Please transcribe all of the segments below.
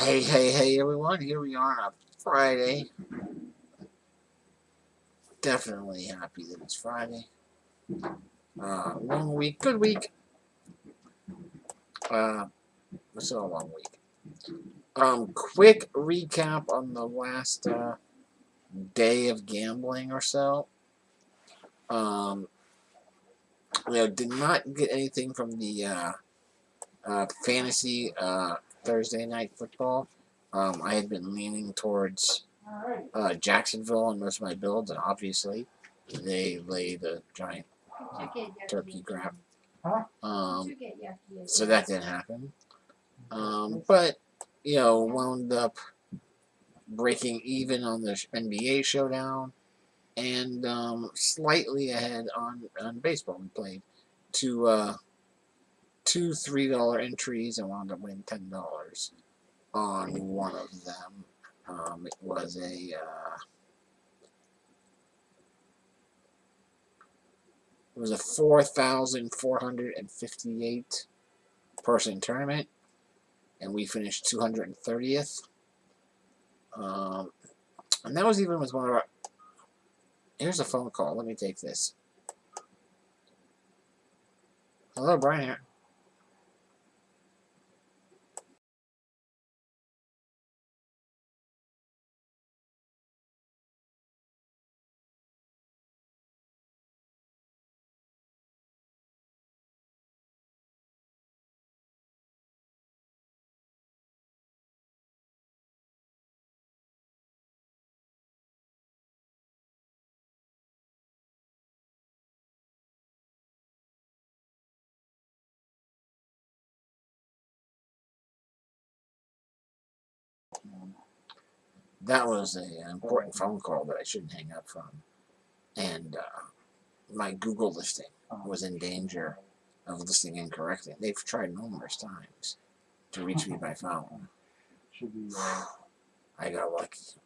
Hey, everyone. Here we are on a Friday. Definitely happy that it's Friday. Long week, good week. It's a long week. Quick recap on the last day of gambling or so. Did not get anything from the fantasy Thursday night football. I had been leaning towards Jacksonville and most of my builds, and obviously they laid a giant turkey crap. So that didn't happen. But wound up breaking even on the NBA showdown and slightly ahead on baseball. We played two $3 entries and wound up winning $10 on one of them. It was a 4,458 person tournament, and we finished 230th. And that was even with one of our. Here's a phone call. Let me take this. Hello, Brian here. That was an important phone call that I shouldn't hang up from. And my Google listing was in danger of listing incorrectly. They've tried numerous times to reach me by phone. I got lucky.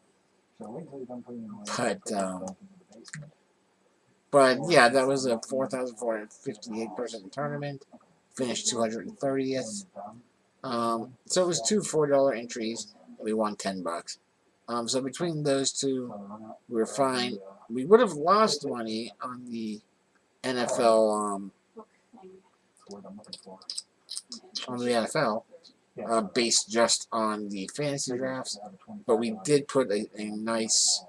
But yeah, that was a 4,458 person tournament. Finished 230th. So it was two $4 entries. We won $10. So between those two, we were fine. We would have lost money on the NFL, based just on the fantasy drafts, but we did put a nice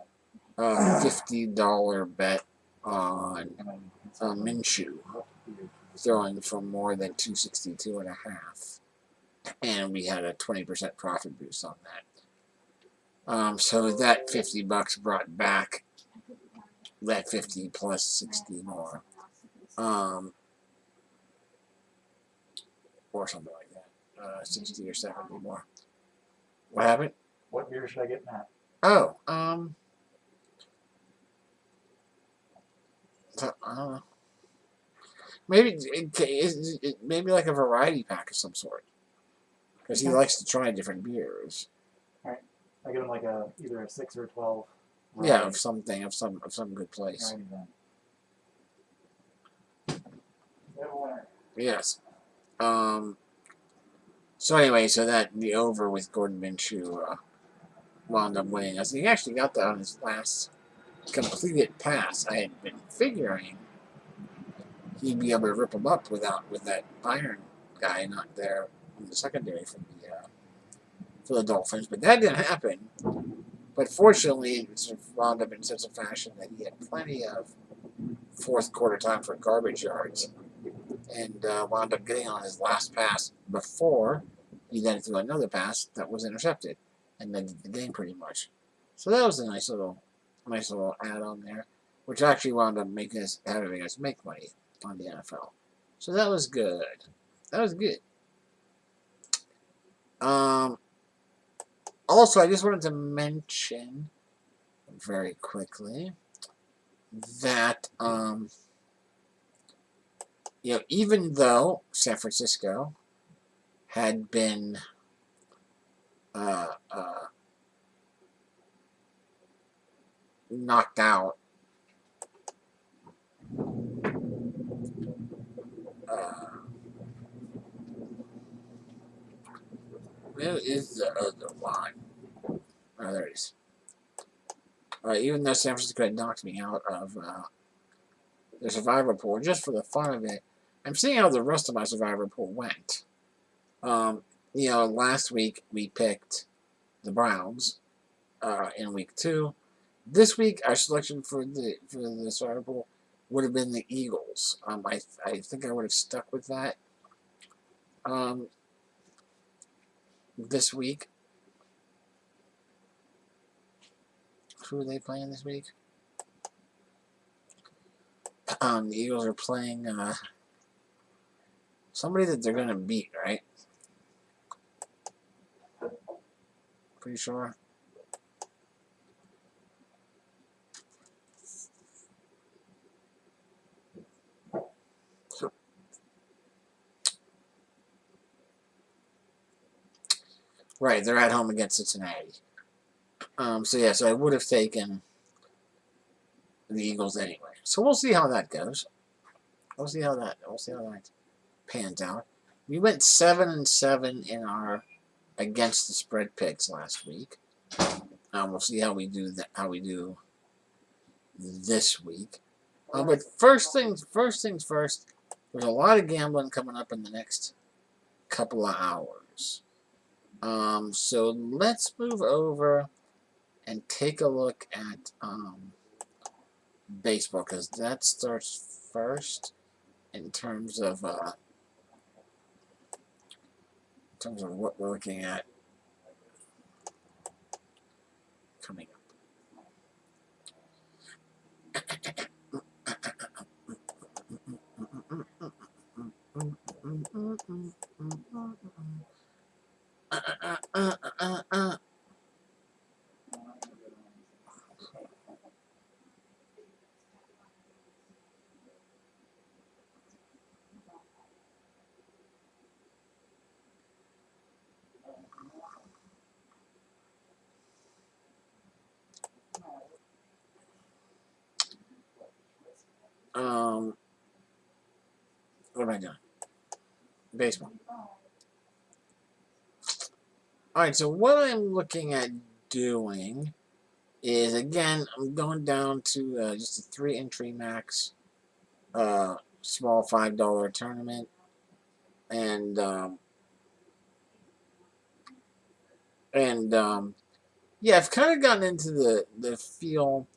$50 bet on Minshew throwing for more than 262 and a half, and we had a 20% profit boost on that. So that $50 brought back that 50 plus 60 more, or something like that, 60 or 70 more. What happened? What beer should I get, Matt? Oh, I don't know. Maybe maybe like a variety pack of some sort, because he likes to try different beers. All right, I get him like either a 6 or a 12. Yeah, of some good place. Yes. So anyway, so that the over with Gordon Minshew wound up winning us. He actually got that on his last completed pass. I had been figuring he'd be able to rip him up with that Iron guy not there in the secondary for the Dolphins, but that didn't happen. But fortunately, it wound up in such a fashion that he had plenty of fourth quarter time for garbage yards, and wound up getting on his last pass before he then threw another pass that was intercepted, and then did the game pretty much. So that was a nice little add on there, which actually wound up having us make money on the NFL. So that was good. That was good. Also, I just wanted to mention very quickly that even though San Francisco had been knocked out Where is the other one? Oh, there it is. Even though San Francisco had knocked me out of the survivor pool, just for the fun of it, I'm seeing how the rest of my survivor pool went. You know, last week we picked the Browns in week 2. This week, our selection for the survivor pool would have been the Eagles. I think I would have stuck with that. This week, who are they playing this week? The Eagles are playing somebody that they're gonna beat, right? Pretty sure. Right, they're at home against Cincinnati. So yeah, so I would have taken the Eagles anyway. So we'll see how that goes. We'll see how that pans out. We went 7-7 in our against the spread picks last week. We'll see how we do that. How we do this week. But first things first. There's a lot of gambling coming up in the next couple of hours. So let's move over and take a look at baseball, because that starts first in terms of what we're looking at coming up. What am I doing? Baseball. Alright, so what I'm looking at doing is, again, I'm going down to just a 3-entry max, small $5 tournament, and yeah, I've kind of gotten into the feel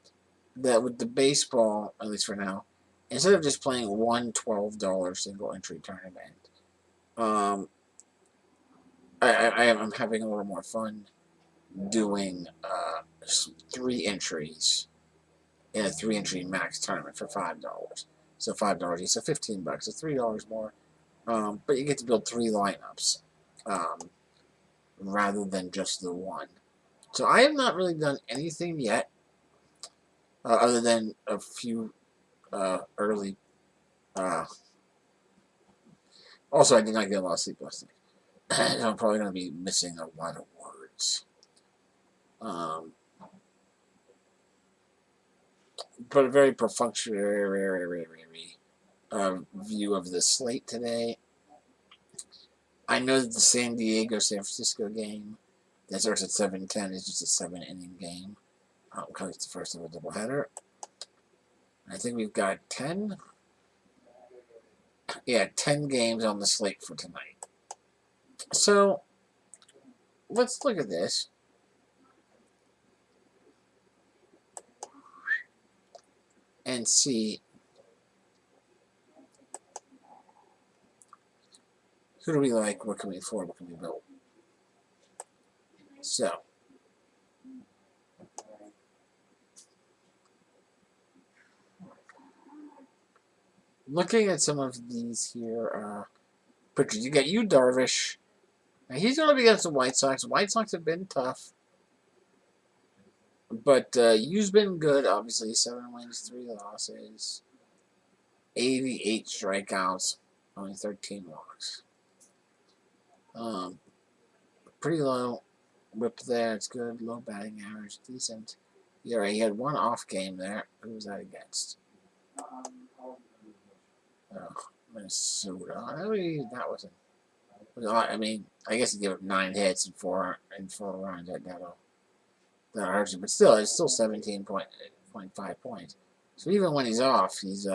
that with the baseball, at least for now, instead of just playing one $12 single entry tournament, I'm having a little more fun doing 3 entries in a 3-entry max tournament for $5. So $5, so $15. So $3 more. But you get to build 3 lineups rather than just the one. So I have not really done anything yet, other than a few early. Also, I did not get a lot of sleep last night. So I'm probably going to be missing a lot of words. But a very perfunctory view of the slate today. I know that the San Francisco game that starts at 7:10 is just a 7-inning game, because it's the first of a doubleheader. I think we've got 10 games on the slate for tonight. So let's look at this. And see who do we like, what can we afford, what can we build. So looking at some of these here pictures, you got Yu Darvish. Now he's going to be against the White Sox. The White Sox have been tough, but Yu's been good. Obviously, 7 wins, 3 losses, 88 strikeouts, only 13 walks. Pretty low whip there. It's good. Low batting average, decent. Yeah, he had 1 off game there. Who was that against? Minnesota. Maybe that wasn't. I mean, I guess you give up 9 hits and four runs. That hurts you, but still, it's still 17.5 points. So even when he's off, he's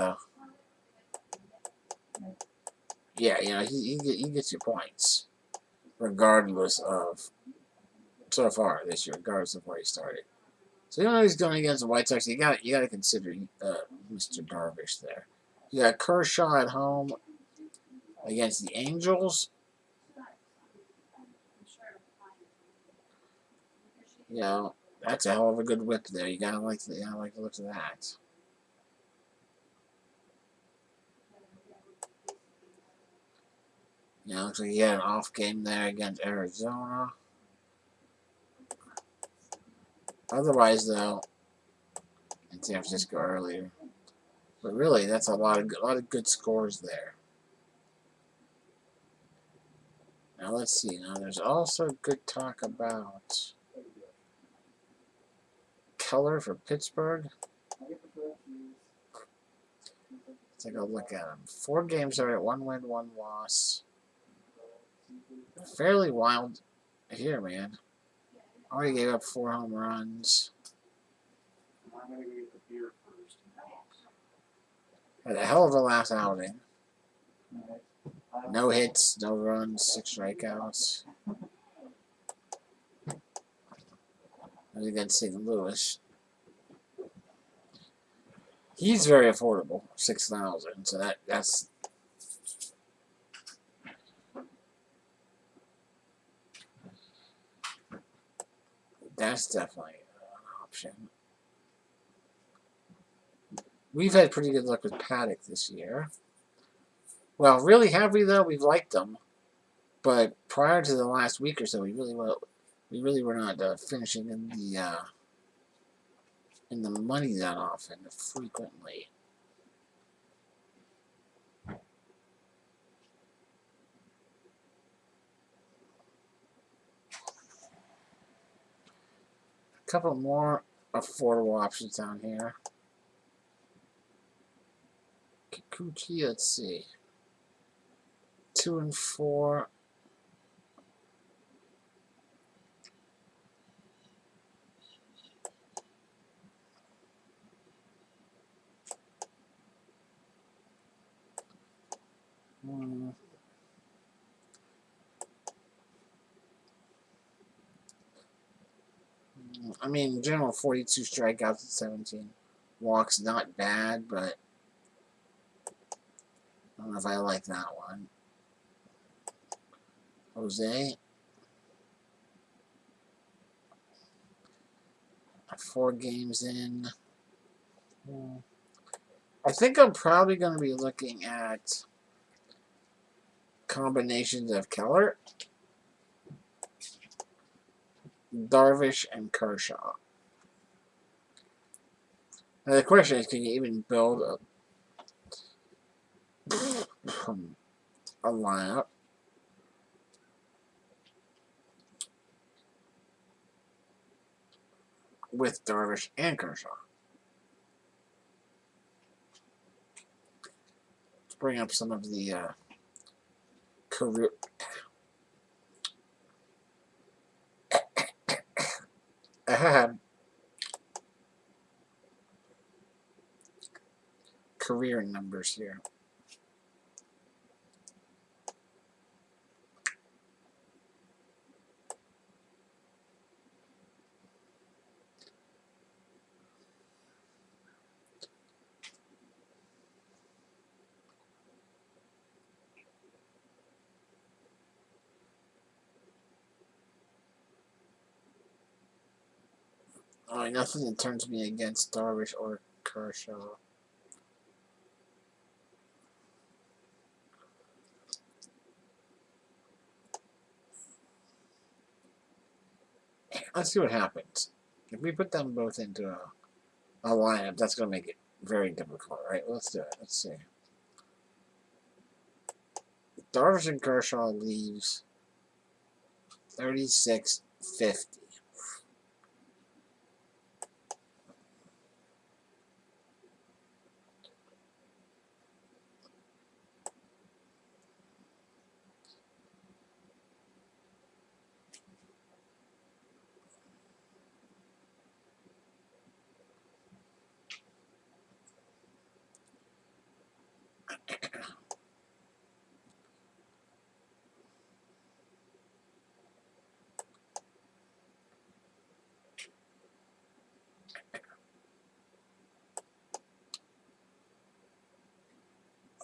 yeah, you know, he gets your points regardless of so far this year, regardless of where he started. So even though he's going against the White Sox, you got to consider Mr. Darvish there. You got Kershaw at home against the Angels. You know, that's a hell of a good whip there. You gotta like the look of that. You know, looks like he had an off game there against Arizona. Otherwise, though, in San Francisco earlier. But really, that's a lot of good scores there. Now let's see. Now there's also good talk about Keller for Pittsburgh. Let's take a look at him. 4 games started, 1 win, 1 loss. Fairly wild here, man. Already gave up 4 home runs. Had a hell of a last outing. No hits, no runs, 6 strikeouts. And against St. Louis. He's very affordable, 6,000. So that's definitely an option. We've had pretty good luck with Paddock this year. Well, really, have we though? We've liked them, but prior to the last week or so, we really were not finishing in the money that often, frequently. A couple more affordable options down here. Kikuchi, let's see. 2 and 4. I mean, in general, 42 strikeouts and 17 walks, not bad, but I don't know if I like that one. Jose. 4 games in. I think I'm probably going to be looking at combinations of Keller, Darvish, and Kershaw. Now the question is, can you even build a lineup with Darvish and Kershaw? Let's bring up some of the career career numbers here. Oh, nothing that turns me against Darvish or Kershaw. Let's see what happens. If we put them both into a lineup, that's going to make it very difficult, right? Let's do it. Let's see. Darvish and Kershaw leaves 36.50.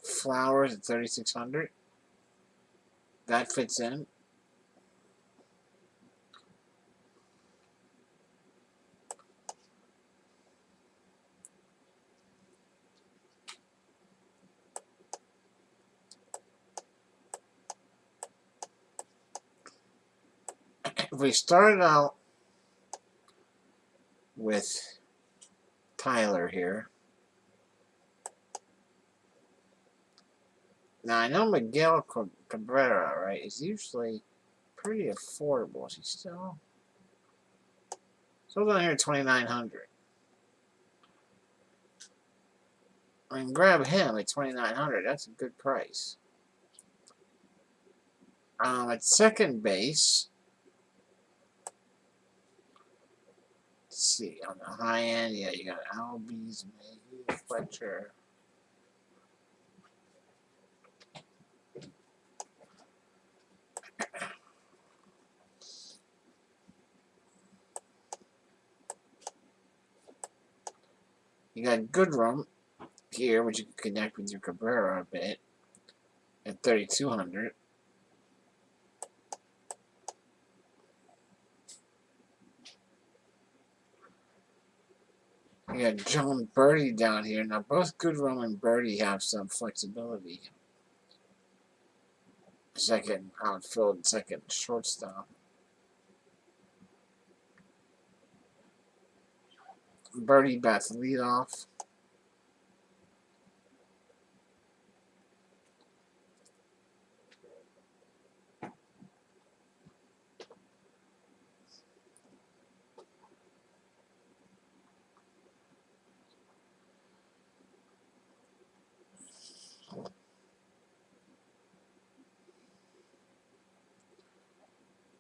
Flowers at 3,600. That fits in. If we started out with Tyler here. Now I know Miguel Cabrera, right, is usually pretty affordable. Is he still? So down here at 2,900. I can grab him at 2,900. That's a good price. At second base, let's see, on the high end, yeah, you got Albies, Mayhew, Fletcher. You got Goodrum here, which you can connect with your Cabrera a bit at 3,200. You got John Birdie down here. Now, both Goodrum and Birdie have some flexibility. Second outfield, second shortstop. Birdie bats leadoff.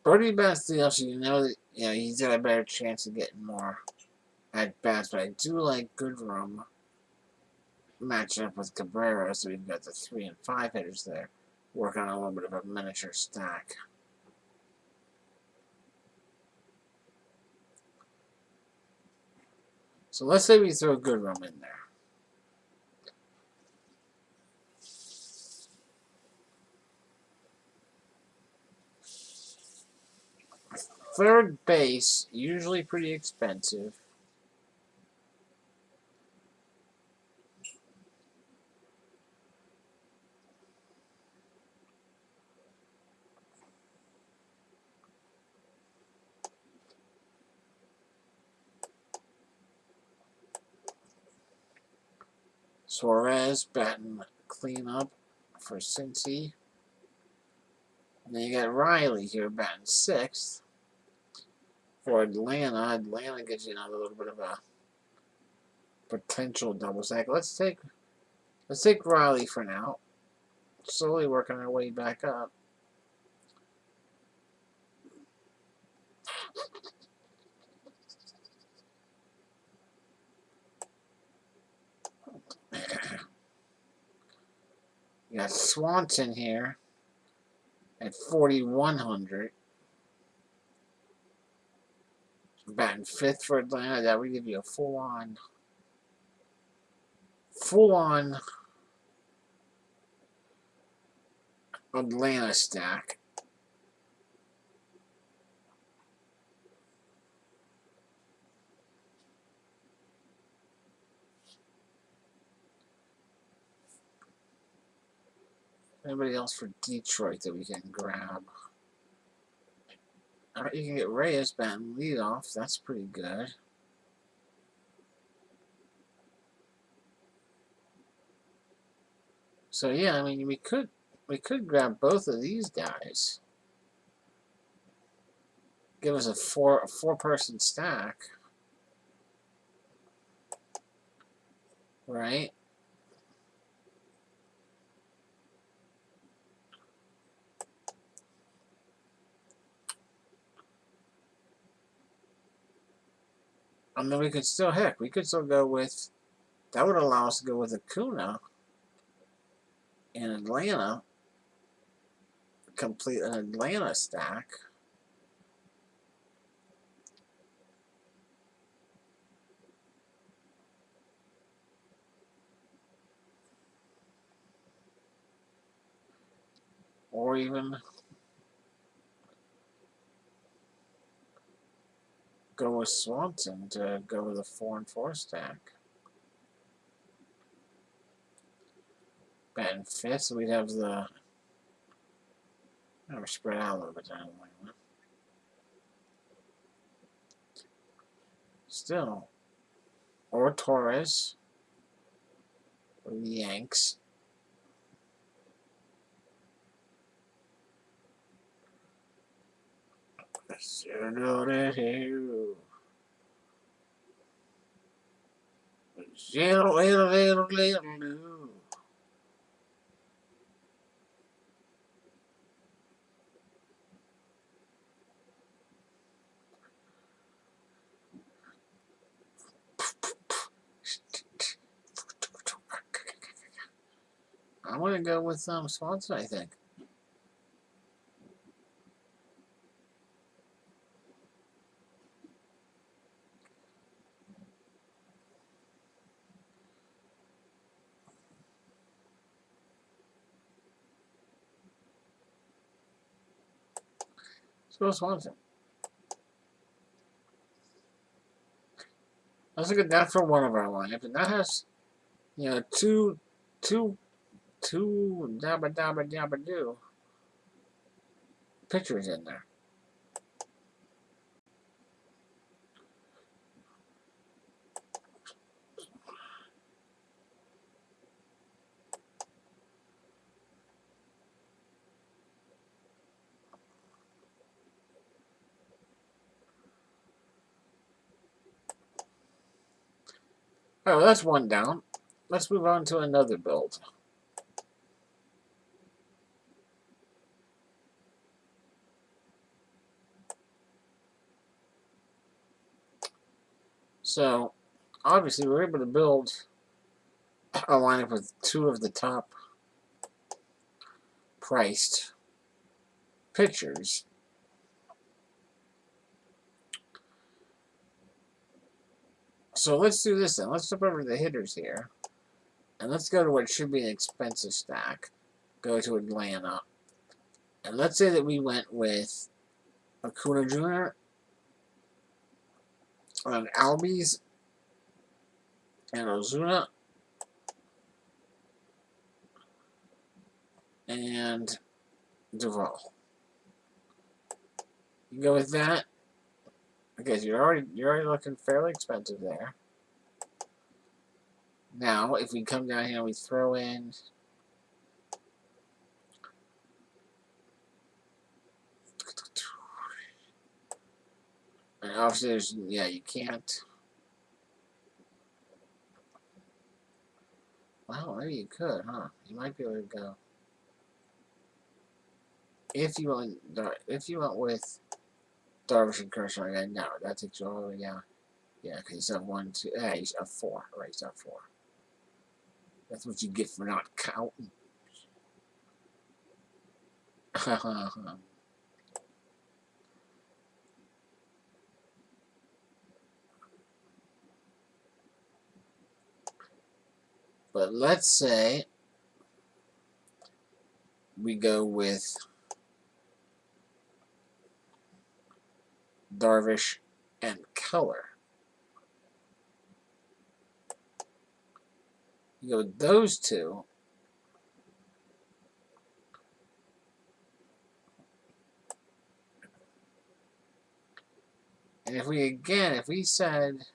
Birdie bats leadoff, so you know that he's got a better chance of getting more at bats. But I do like Goodrum matching up with Cabrera, so we've got the 3 and 5 hitters there, working on a little bit of a miniature stack. So let's say we throw Goodrum in there. Third base, usually pretty expensive. Suarez batting cleanup for Cincy. And then you got Riley here batting 6th for Atlanta. Atlanta gives you another little bit of a potential double stack. Let's take Riley for now. Slowly working our way back up. You got Swanson here at 4,100. Batting 5th for Atlanta. That would give you a full-on Atlanta stack. Anybody else for Detroit that we can grab? Alright, you can get Reyes batting leadoff. That's pretty good. So yeah, I mean we could grab both of these guys. Give us a four-person stack. Right? And then we could still, heck, we could still go with, that would allow us to go with Acuna. in Atlanta, complete an Atlanta stack. Or even go with Swanson to go with a 4 and 4 stack. Batting fifth, so we'd have the. We're spread out a little bit down. Still. Or Torres. Or the Yanks. I'm going to go with Swanson, I think. Let's go Swanson. Let's look at that for one of our lineup. And that has, you know, two dabba dabba dabba do pitchers in there. All right, well, that's one down. Let's move on to another build. So, obviously, we're able to build a lineup with two of the top priced pitchers. So let's do this then. Let's jump over to the hitters here. And let's go to what should be an expensive stack. Go to Atlanta. And let's say that we went with Acuna Jr., and Albies, and Ozuna, and Duvall. You go with that. Okay, so you're already looking fairly expensive there. Now, if we come down here and we throw in and obviously there's you can't. Well, maybe you could, huh? You might be able to go. If you went with Darvish and Kershaw, no, that takes you all because you have 1, 2, you have 4, right? You have 4. That's what you get for not counting. But let's say we go with Darvish and Keller. You go with those two. And if we said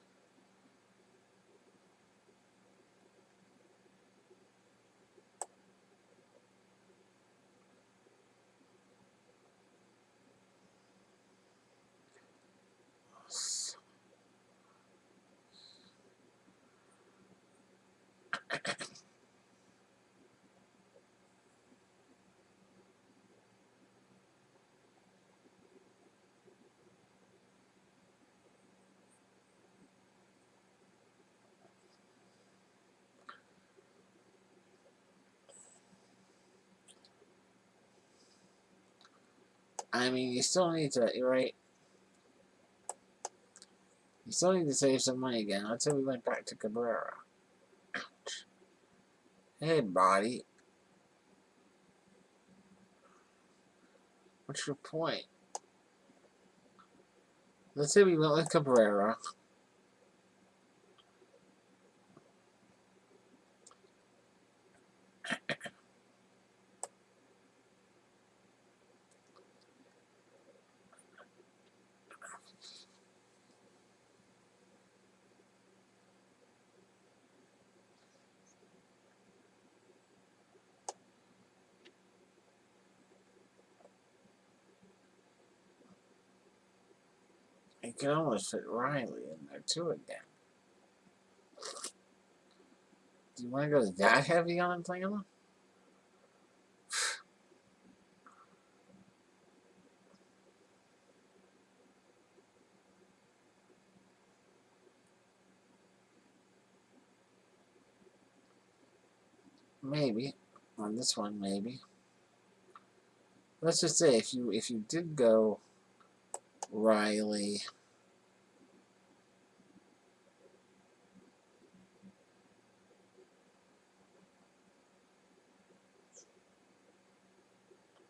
I mean, you still need to, you're right. You still need to save some money again. Let's say we went back to Cabrera. Ouch. Hey, body. What's your point? Let's say we went with Cabrera. You can almost fit Riley in there too again. Do you want to go that heavy on Atlanta? Maybe. On this one, maybe. Let's just say if you did go Riley,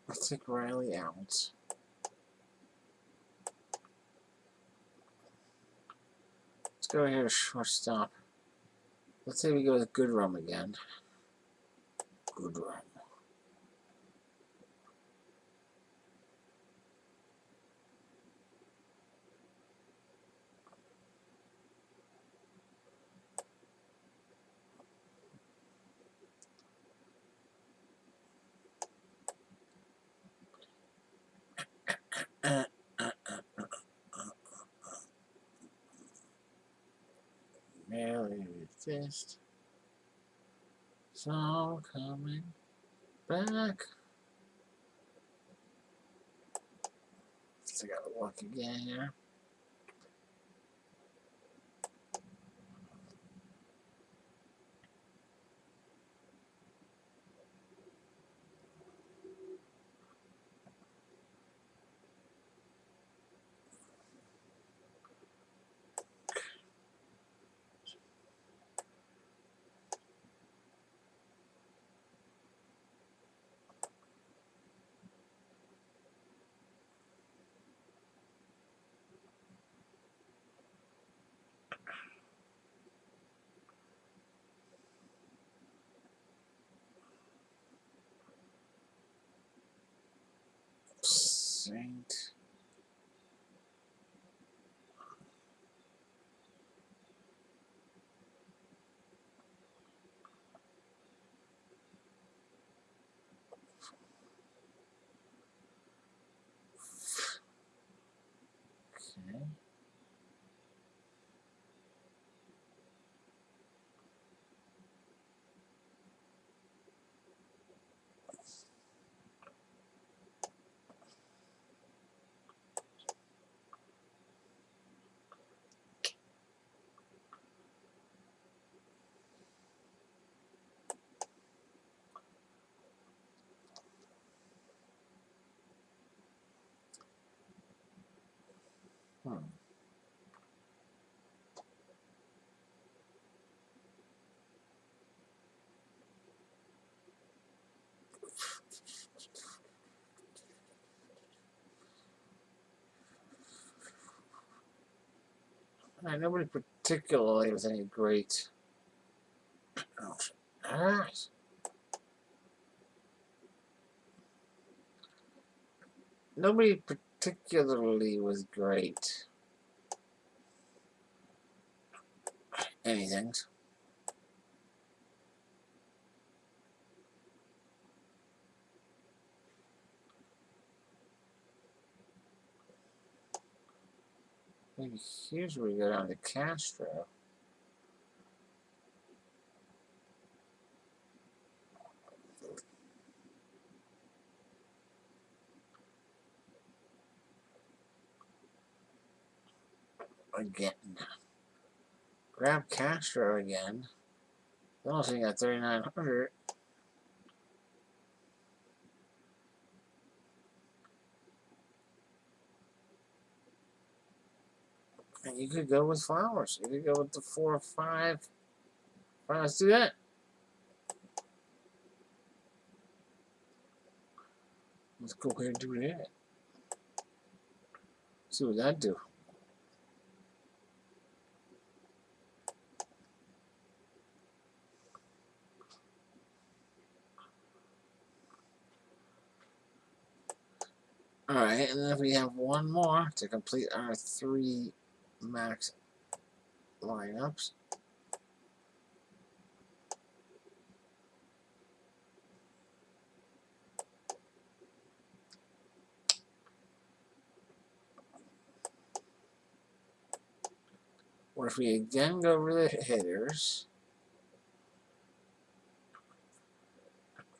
let's take Riley out. Let's go here to shortstop. Let's say we go with Goodrum again. Goodrum. Merely resist. So coming back. Let's take out the walk again here. Saint. Okay. Hmm. Nobody particularly was any great. Oh, alright. Nobody particularly was great. Anything. Maybe here's where we go down to Castro. Again. Grab Castro again. Then also got 3,900. And you could go with flowers. You could go with the 4 or 5. All right, let's do that. Let's go ahead and do that. See what that do. Alright, and then if we have one more to complete our 3 max lineups. Or if we again go over the hitters.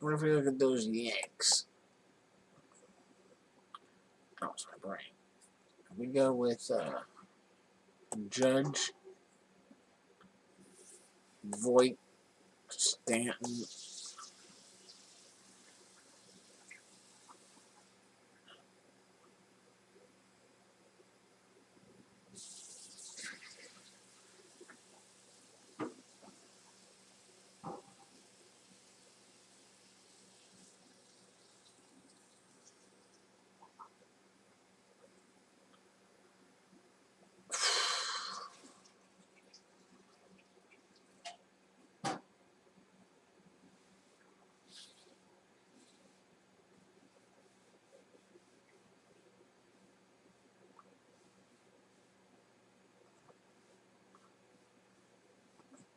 What if we look at those Yanks? Oh, it's my brain. We go with Judge, Voigt, Stanton.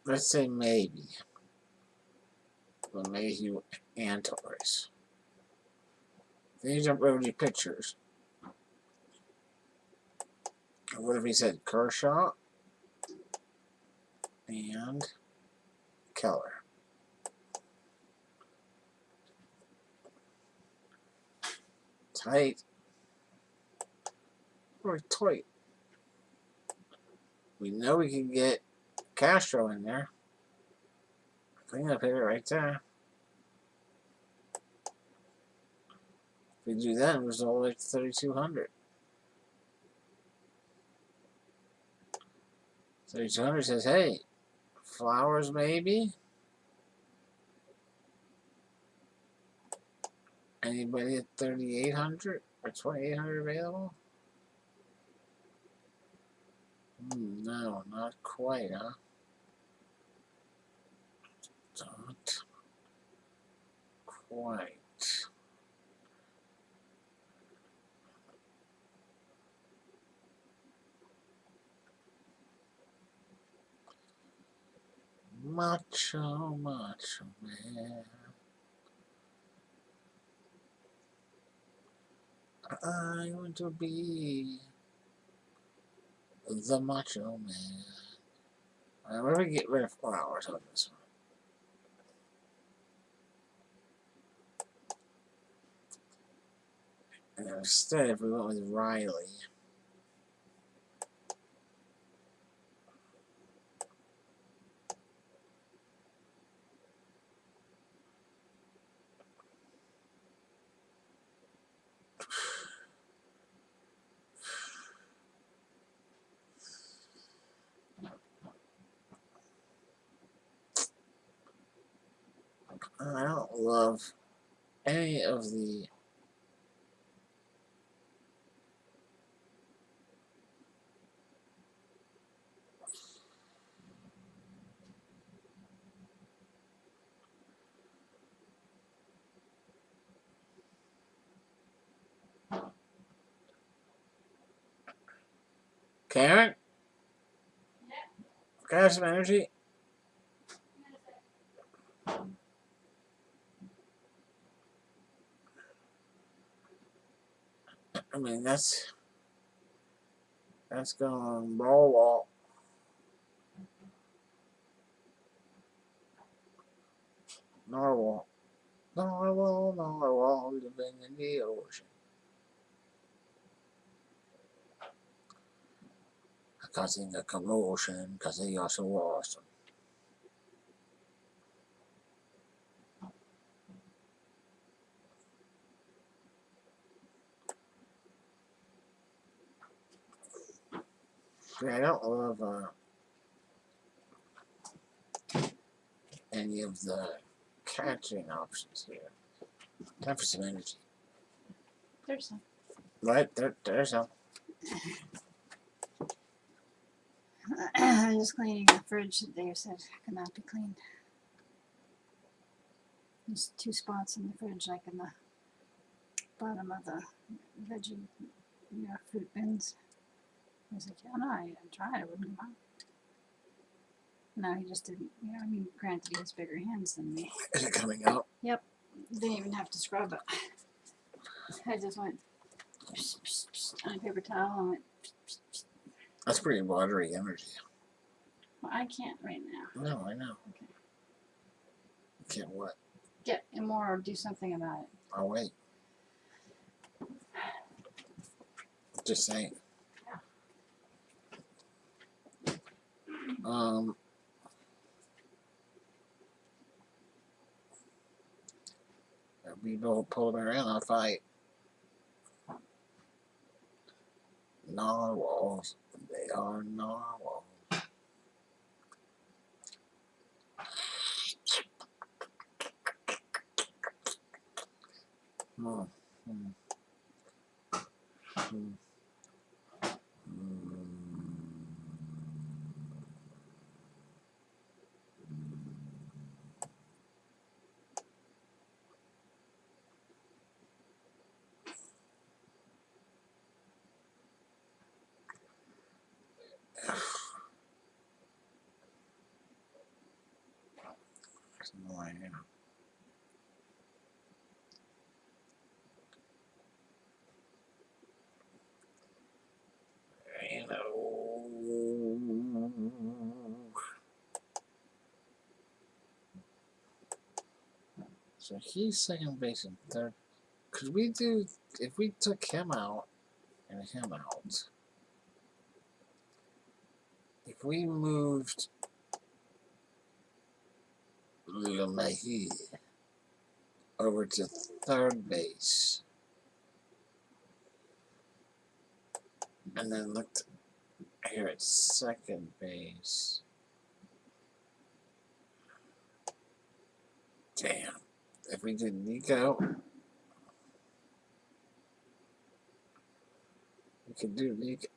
Let's say maybe. LeMahieu and Torres. Then you jump over to pitchers. What if he said Kershaw and Keller? Tight. Or tight. We know we can get Castro in there. Cleanup hitter right there. If we do that, it was all the way to 3,200. 3,200 says, hey, Flowers maybe? Anybody at 3,800 or 2,800 available? No, not quite, huh? Not quite. Macho Man. I want to be the Macho Man. Alright, we're going to get rid of Flowers on this one. And instead, if we went with Riley. I don't love any of the Karen? Can I have some energy? I mean, that's going Brawl. Narwhal. Narwhal, living in the ocean. Causing a commotion because they are so awesome. Yeah, I don't love any of the catching options here. Time for some energy. There's some. Right, there's some. I'm just cleaning the fridge that Dave said could not be cleaned. There's 2 spots in the fridge, like in the bottom of the veggie, fruit bins. I was like, yeah, no, I tried, it wouldn't come out. No, he just didn't, I mean, granted, he has bigger hands than me. Is it coming out? Didn't even have to scrub it. I just went on a paper towel and went. That's pretty watery energy. Well, I can't right now. No, I know. Okay. You can't what? Get more or do something about it. I'll wait. Just saying. We don't pull them around, I'll fight. Narwhals. They are narwhals. Hmm. Hmm. Hmm. There's no idea. You know. So he's second base and third. Could we do, if we took him out and him out, if we moved LeMahieu over to third base and then looked here at second base. Damn. If we did Nico, we could do Nico.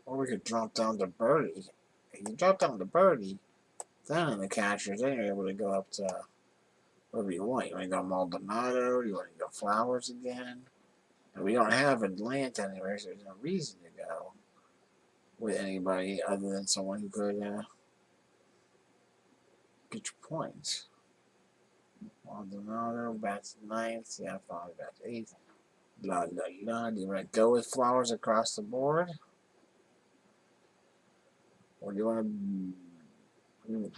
Or we could drop down to Birdie. If you drop down to Birdie, then in the catchers, then you're able to go up to wherever you want. You want to go Maldonado? You want to go Flowers again? And we don't have Atlanta anywhere, so there's no reason to go with anybody other than someone who could get your points. Maldonado bats ninth, yeah, Flowers bats eighth. La la la. Do you want to go with Flowers across the board? Or do you want to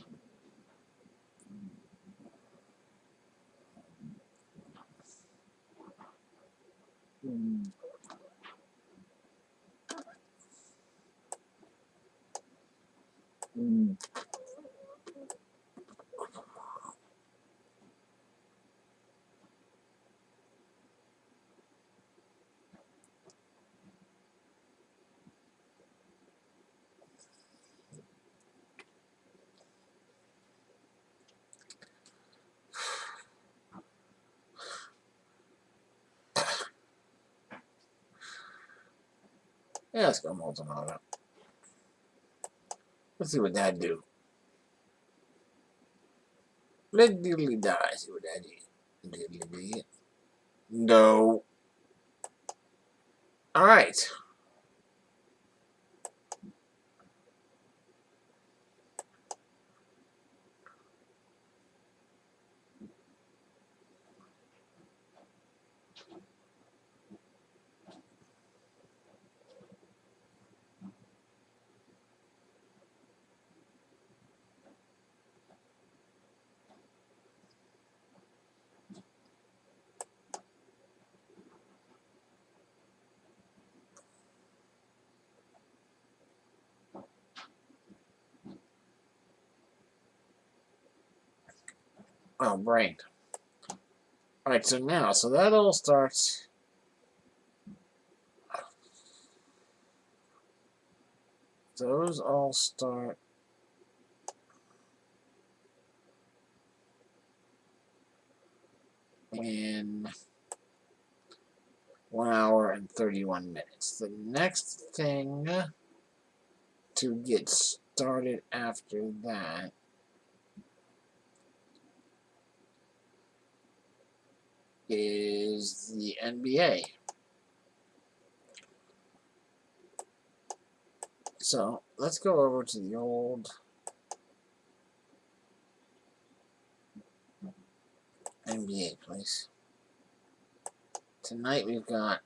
yeah, let's go Maldonado. Let's see what that do. Let diddly die. See what that did. Diddly did. No. Alright. Oh, brain. Alright, so now, so that all starts. Those all start in 1 hour and 31 minutes. The next thing to get started after that is the NBA. So let's go over to the old NBA place. Tonight we've got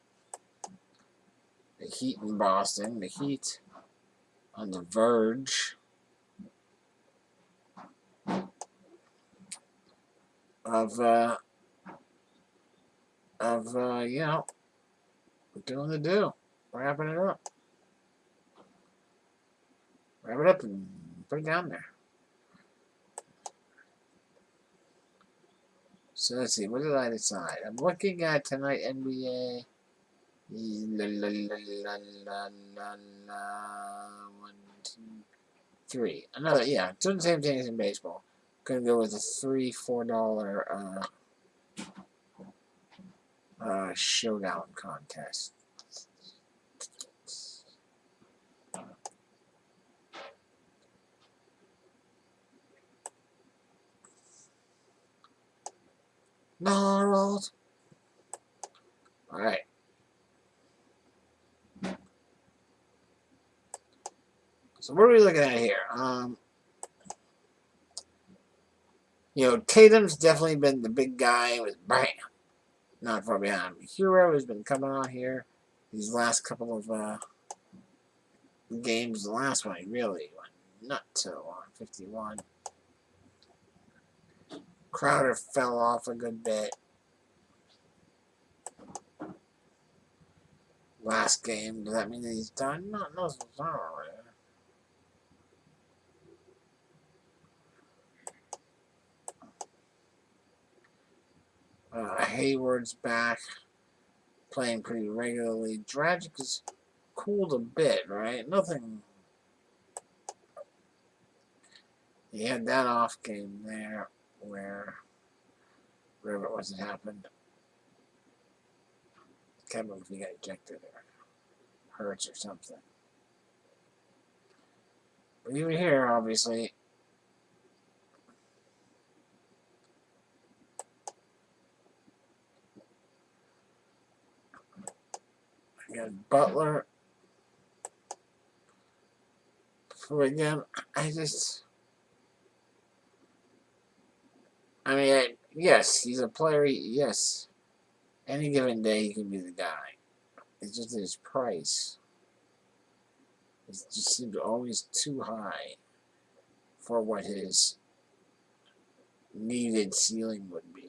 the Heat in Boston, the Heat on the verge of you know, doing the do, wrapping it up. Wrap it up and put it down there. So let's see, what did I decide? I'm looking at tonight NBA. La, la, la, la, la, la, la. 1, 2, 3. Another, yeah, doing the same thing as in baseball. Gonna go with a $3-4 showdown contest. Gnarled. Alright. So what are we looking at here? You know, Tatum's definitely been the big guy with bam. Not far behind. Hero has been coming on here these last couple of games. The last one he really went not so long. 51. Crowder fell off a good bit. Last game. Does that mean that he's done? Not necessarily. Hayward's back, playing pretty regularly. Dragic has cooled a bit, right? Nothing. He had that off game there where wherever it was it happened. Can't remember if he got ejected or hurts or something. But even here, obviously, you got Butler. So again, I mean, yes, he's a player. Yes, any given day he can be the guy. It's just his price. It just seems always too high for what his needed ceiling would be.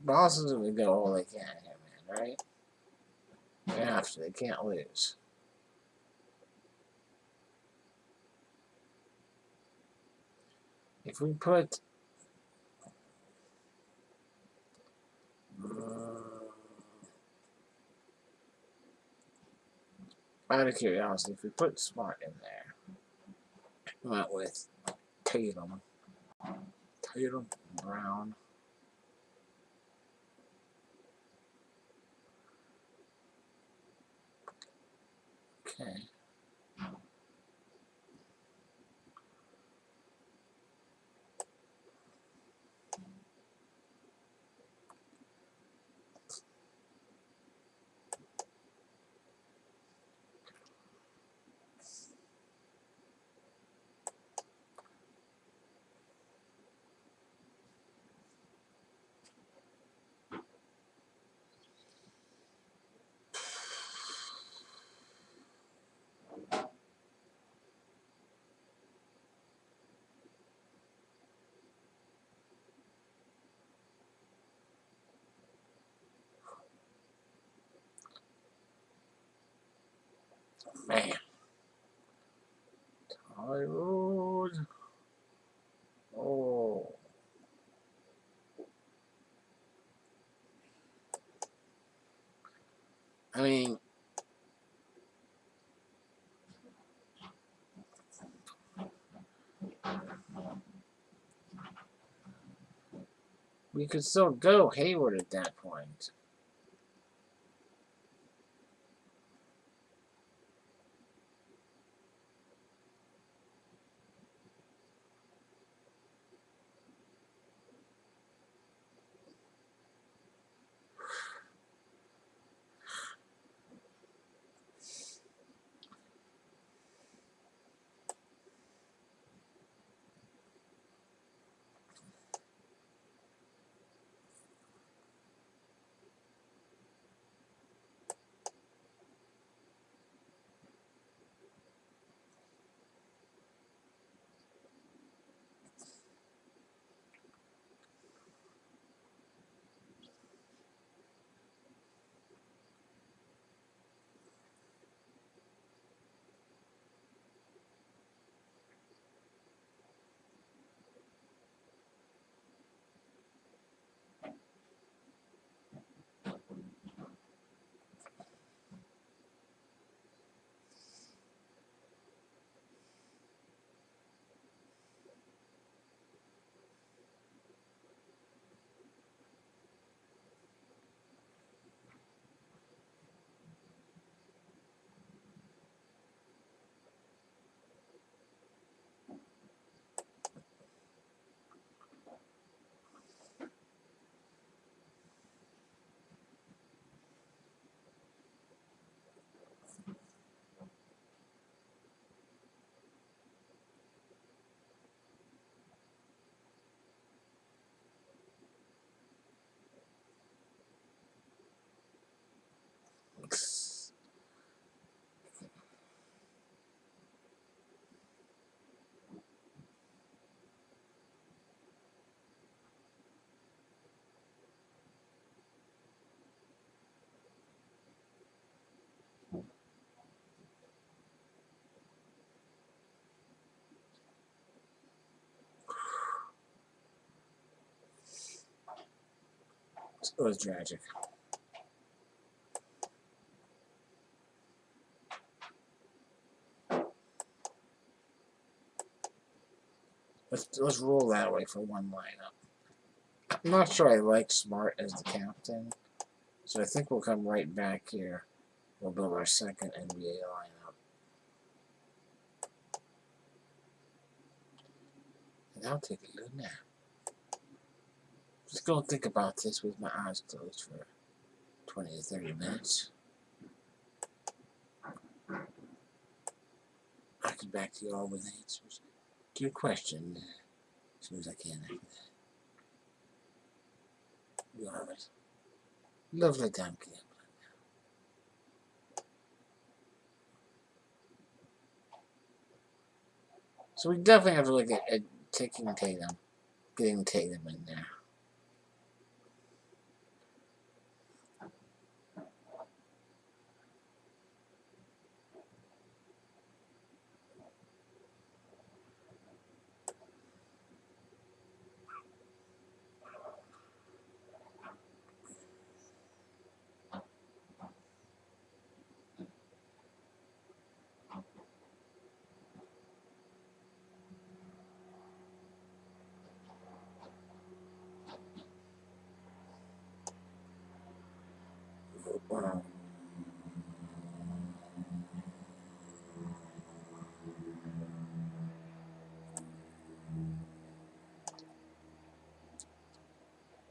Boston's gonna go all they can here, man, right? They have to. They can't lose. If we put Out of curiosity, if we put Smart in there, went with Tatum, Brown. Okay. Man. Hollywood. Oh. I mean, we could still go Hayward at that point. It was tragic. Let's roll that way for one lineup. I'm not sure I like Smart as the captain, so I think we'll come right back here. We'll build our second NBA lineup. And I'll take a good nap. Just go think about this with my eyes closed for 20 to 30 minutes. I'll get back to you all with answers to your question as soon as I can after that. You all right? Lovely time, kid. So we definitely have to look at taking Tatum, getting Tatum in there.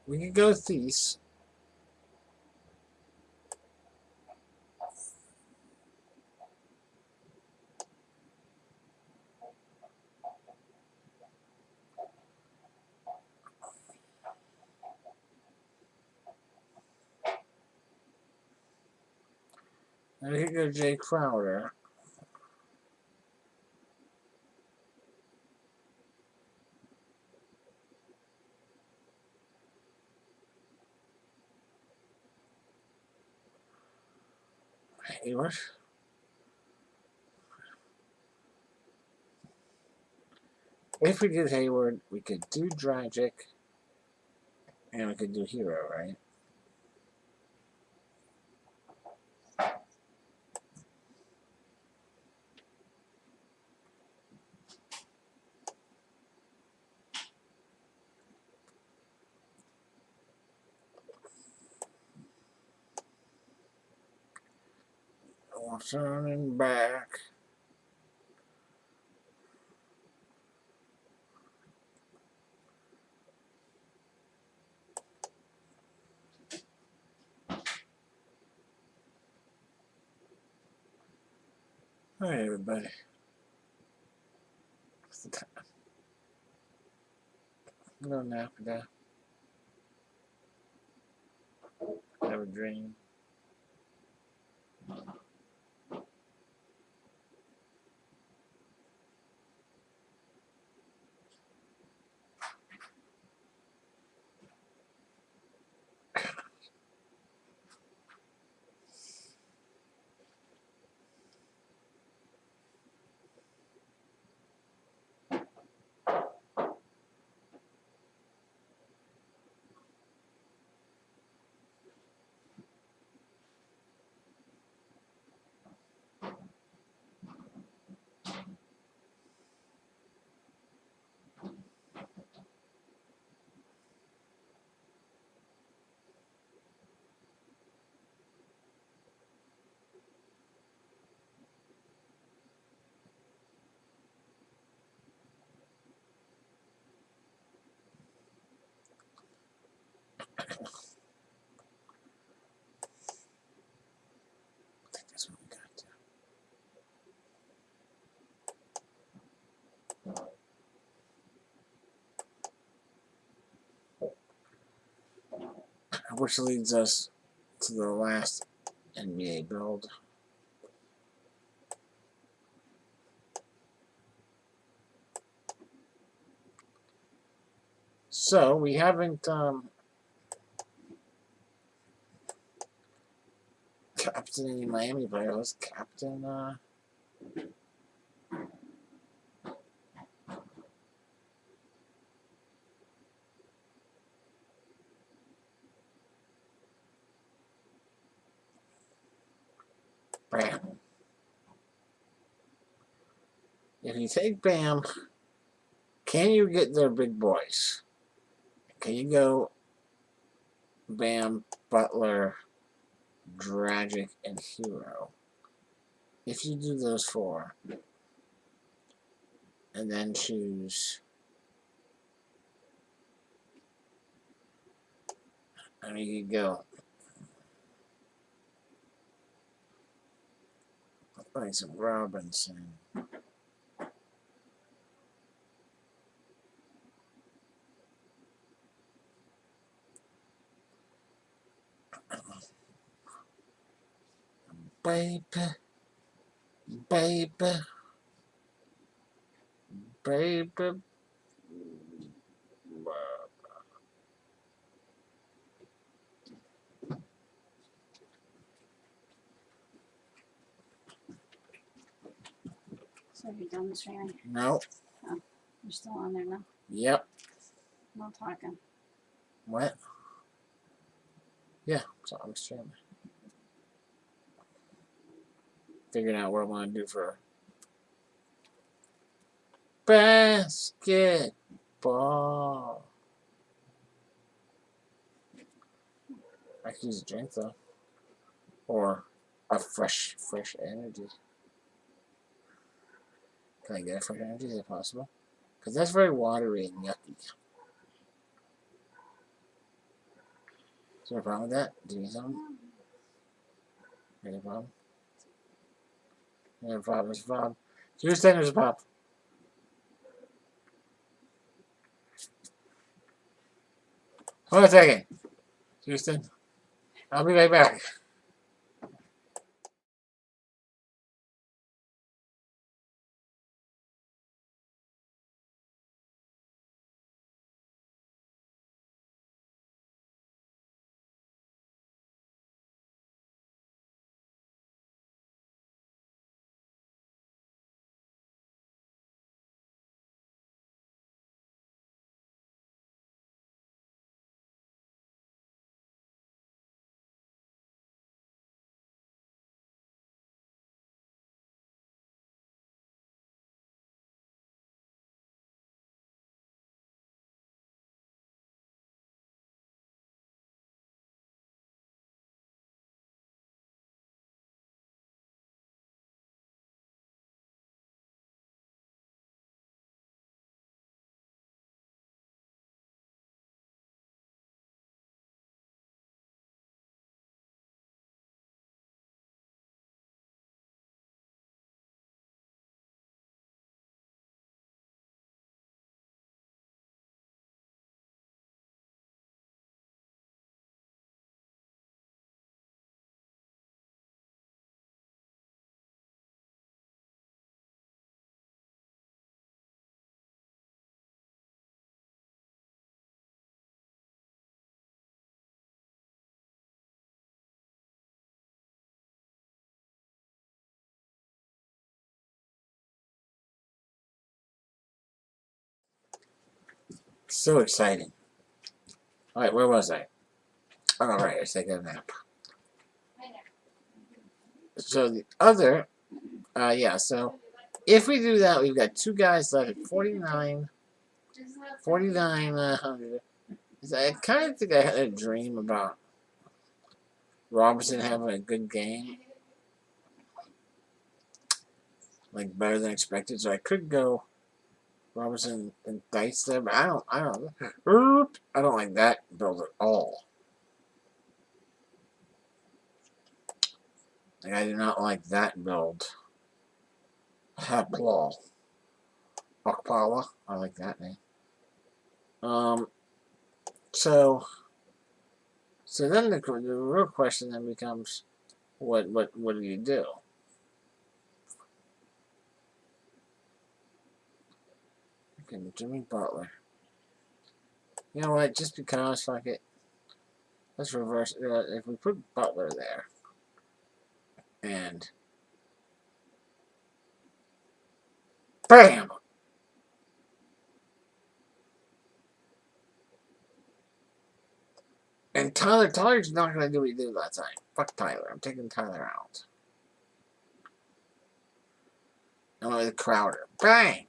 We can go Thies. And we can go Jay Crowder. Hayward. If we did Hayward, we could do Dragic, and we could do Hero, right? Turning back. All right, everybody. What's the time? Go nap now. Have a dream. I think that's what we got to. Which leads us to the last NBA build. So we haven't captain any Miami players. Let's captain Bam. If you take Bam, can you get their big boys? Can you go Bam, Butler, Dragic, and Hero? If you do those four, and then choose, I mean, you could go like some Robinson. Baby, baby, baby. So you're done streaming? No. You're still on there now? Yep. No talking. What? Yeah, so I'm streaming. Figuring out what I want to do for basketball. I could use a drink though, or a fresh energy. Can I get a fresh energy? Is it possible? Because that's very watery and yucky. Is there a problem with that? Doing something? Any problem? No problem. There's a problem. Houston, there's a problem. Hold on a second. Houston, I'll be right back. So exciting. Alright, where was I? Alright, I was taking a nap. So the other, yeah, so if we do that, we've got two guys left at 49, 4,900. I kind of think I had a dream about Robertson having a good game. Like, better than expected, so I could go Robertson and Dice there, but I don't like that build at all. Like, I do not like that build. Haplaw. Okpala. I like that name. So then the real question then becomes, what do you do? Okay, Jimmy Butler. You know what? Just because, fuck it. Let's reverse. If we put Butler there, and BAM! And Tyler's not going to do what he did last time. Fuck Tyler. I'm taking Tyler out. And with Crowder. Bang!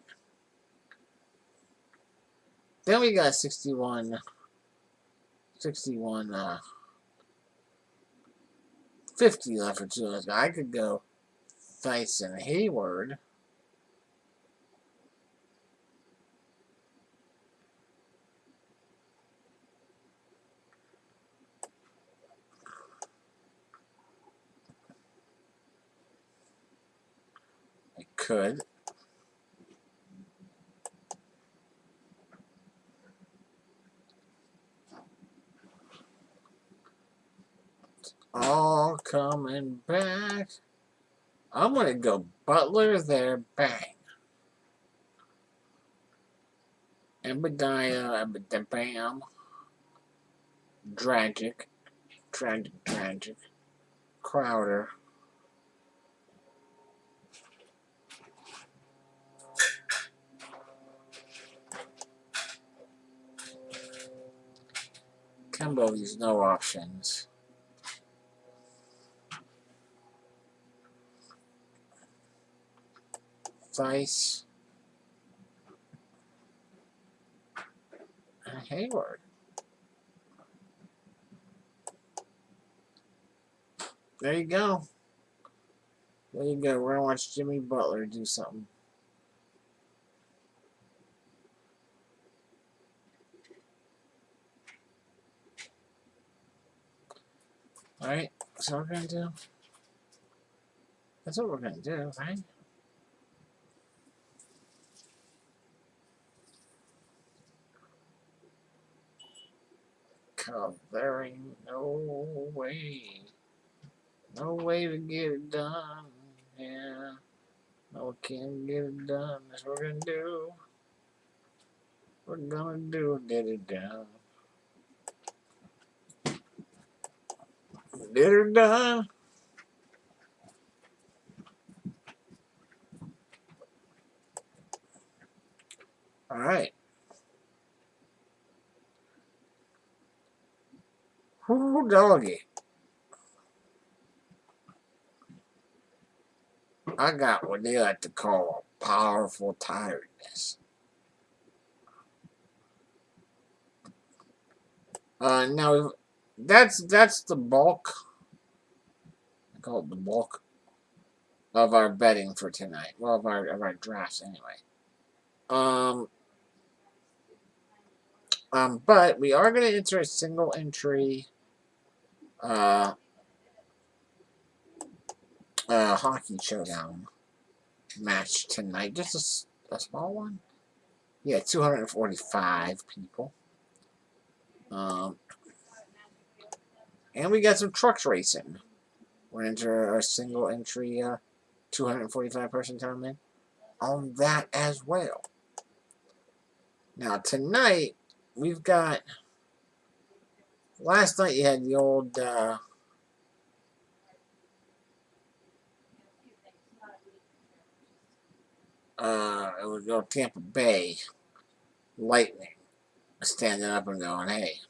Then we got 61, 50 left for two of those. I could go Theis and Hayward. I could. All coming back. I'm going to go Butler there. Bang. Ebadiah, bam. Tragic. Crowder. Kemba leaves no options. Theis. And Hayward. There you go. There you go. We're going to watch Jimmy Butler do something. Alright, that's what we're gonna do. That's what we're gonna do, right? Cause there ain't no way. No way to get it done. Yeah. No, we can't get it done. That's what we're gonna do. We're gonna do get it done. Get her done. Alright. Whoo, doggy. I got what they like to call powerful tiredness. Now that's the bulk. I call it the bulk of our betting for tonight. Well, of our drafts anyway. But we are going to enter a single entry hockey showdown match tonight. Just a small one. Yeah, 245 people. And we got some trucks racing. We're going to enter a single entry 245 person tournament on that as well. Now tonight we've got. Last night you had the old. It was the old Tampa Bay Lightning standing up and going, "Hey,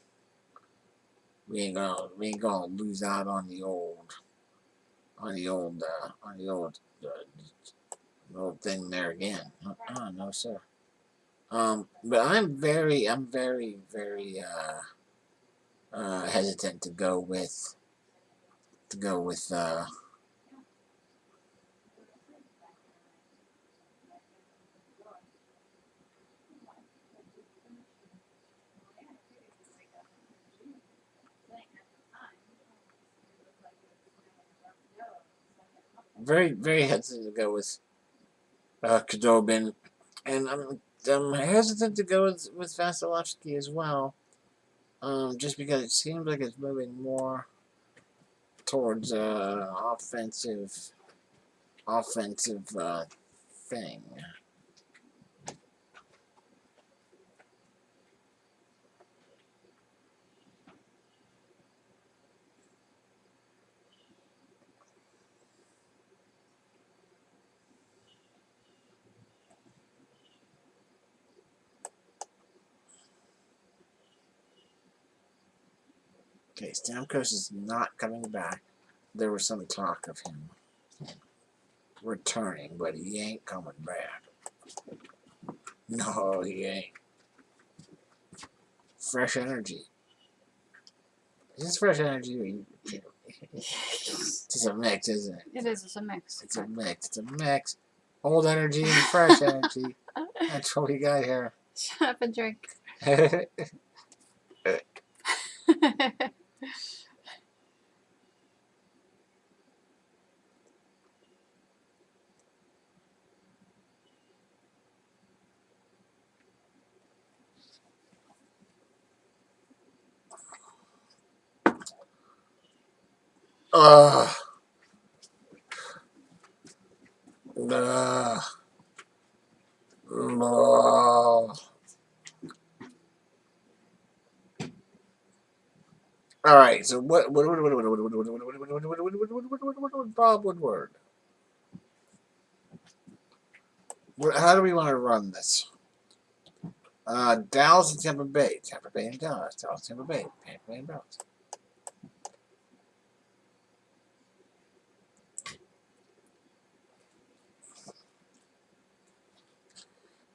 we ain't gonna lose out on the old thing there again." No, sir. But I'm very hesitant to go with very hesitant to go with Khudobin, and I'm hesitant to go with Vasilevsky as well. Just because it seems like it's moving more towards offensive thing. Okay, Stamkos is not coming back. There was some talk of him returning, but he ain't coming back. No, he ain't. Fresh energy. Is this fresh energy? It's a mix, isn't it? It is. It's a mix. It's a mix. It's a mix. Old energy and fresh energy. That's what we got here. Shut up and drink. Ugh. All right. So what Bob Woodward? How do we want to run this? Dallas and Tampa Bay. Tampa Bay and Dallas. Dallas, Tampa Bay. Tampa Bay and Dallas.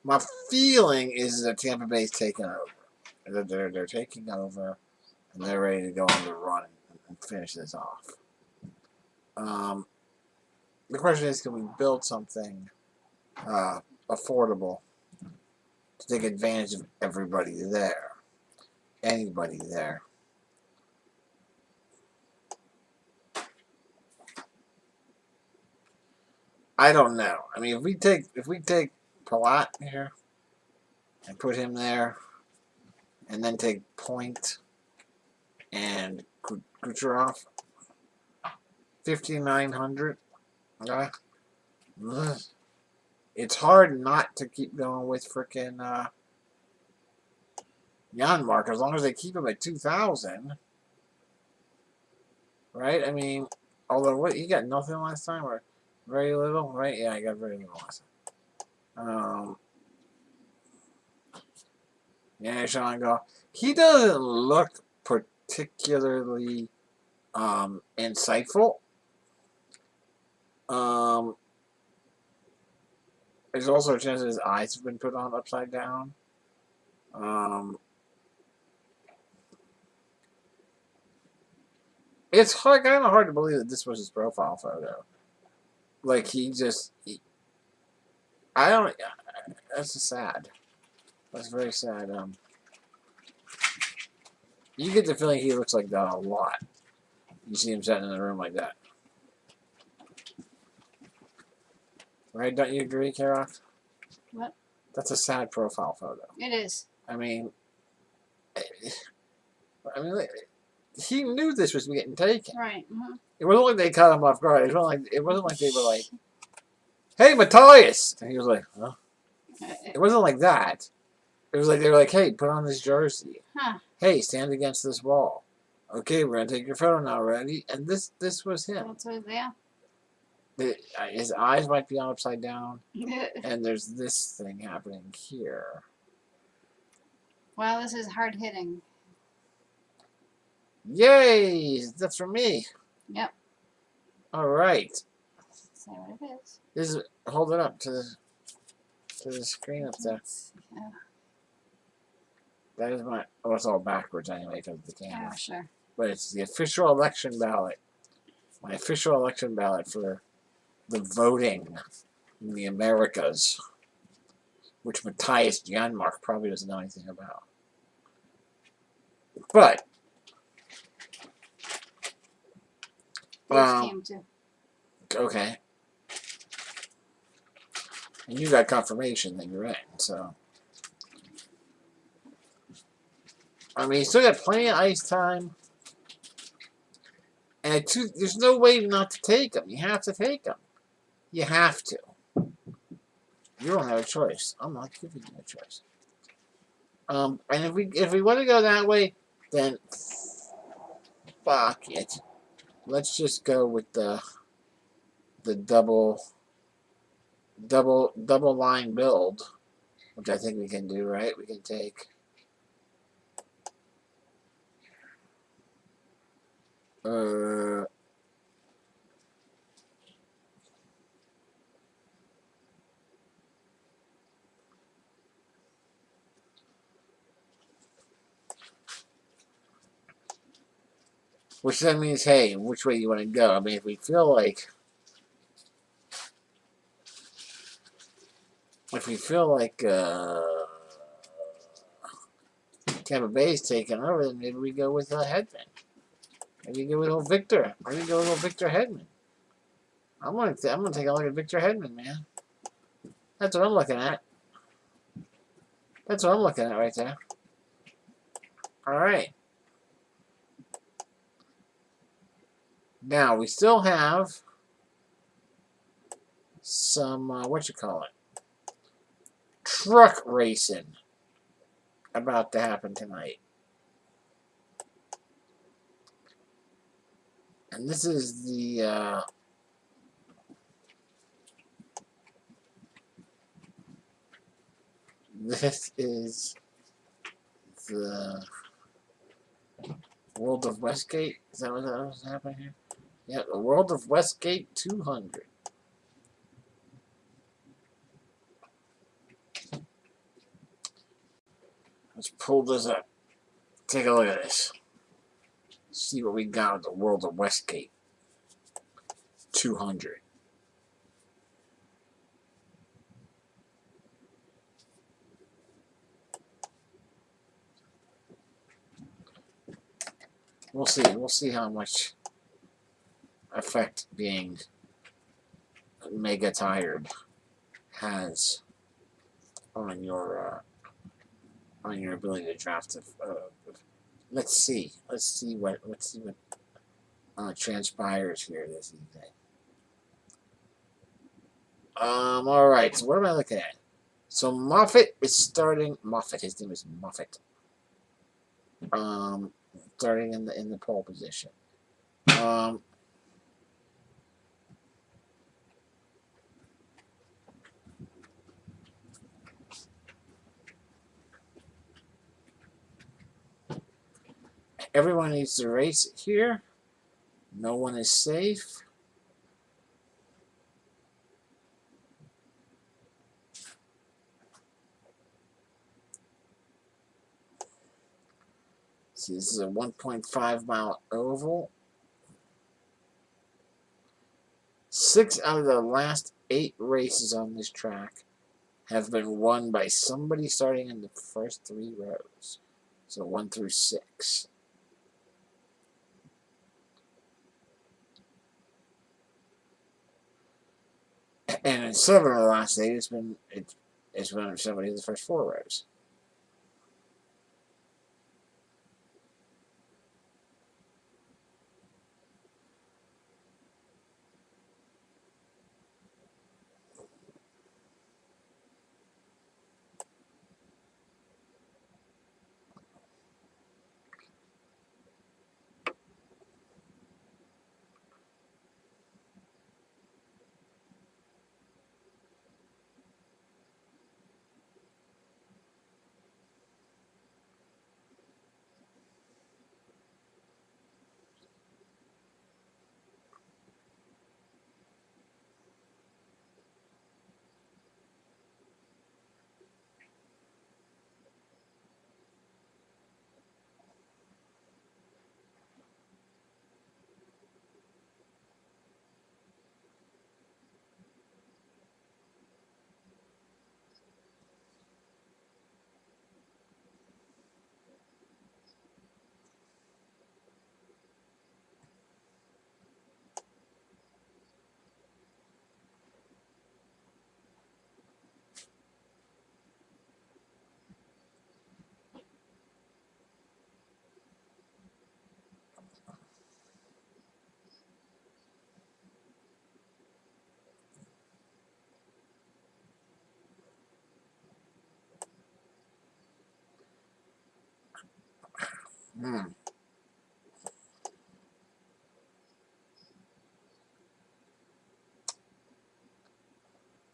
My feeling is that Tampa Bay's taking over. They're taking over, and they're ready to go on the run and finish this off. The question is, can we build something affordable to take advantage of everybody there, anybody there? I don't know. I mean, if we take Palat here and put him there, and then take Point and Kucherov, 5,900. It's hard not to keep going with frickin' Janmark as long as they keep him at 2,000. Right? I mean, although what he got nothing last time or very little, right? Yeah, I got very little last time. Yeah, Sean Go. He doesn't look particularly insightful. There's also a chance that his eyes have been put on upside down. It's kind of hard to believe that this was his profile photo. Like I don't. That's just sad. That's very sad. You get the feeling he looks like that a lot. You see him sitting in a room like that, right? Don't you agree, Karok? What? That's a sad profile photo. It is. I mean, he knew this was getting taken. Right. Mm-hmm. It wasn't like they caught him off guard. It wasn't like they were like, "Hey, Matthias," and he was like, "Huh?" It wasn't like that. It was like they were like, "Hey, put on this jersey. Huh. Hey, stand against this wall. Okay, we're gonna take your photo now. Ready?" And this was him. That's what, yeah. His eyes might be on upside down, and there's this thing happening here. Well, this is hard hitting. Yay! That's for me. Yep. All right. Say what it is. This is hold it up to the screen up there. Yeah. That is my. Oh, it's all backwards anyway because of the camera. Yeah, sure. But it's the official election ballot. My official election ballot for the voting in the Americas, which Matthias Janmark probably doesn't know anything about. But Came to. okay, and you got confirmation that you're in, so I mean, you still got plenty of ice time. And there's no way not to take them. You have to take them. You have to. You don't have a choice. I'm not giving you a choice. And if we want to go that way, then fuck it. Let's just go with the double line build, which I think we can do, right? We can take which then means, hey, which way you want to go? I mean, if we feel like Tampa Bay's taking over, then maybe we go with Hedman. Maybe go with old Victor. Maybe go with old Victor Hedman. I'm gonna take a look at Victor Hedman, man. That's what I'm looking at. That's what I'm looking at right there. All right. Now we still have some truck racing about to happen tonight. And this is the World of Westgate. Is that what was happening here? Yeah, the World of Westgate 200. Let's pull this up. Take a look at this. See what we got with the World of Westgate 200. We'll see. We'll see how much effect being Mega Tired has on your ability to draft. Let's see what transpires here this evening. All right. So what am I looking at? So Moffat is starting. Moffat. His name is Moffat. Starting in the pole position. Everyone needs to race here. No one is safe. See, this is a 1.5 mile oval. 6 out of the last 8 races on this track have been won by somebody starting in the first 3 rows. So 1 through 6. And in 7 of the last 8, it's been somebody in the first 4 rows. Hmm.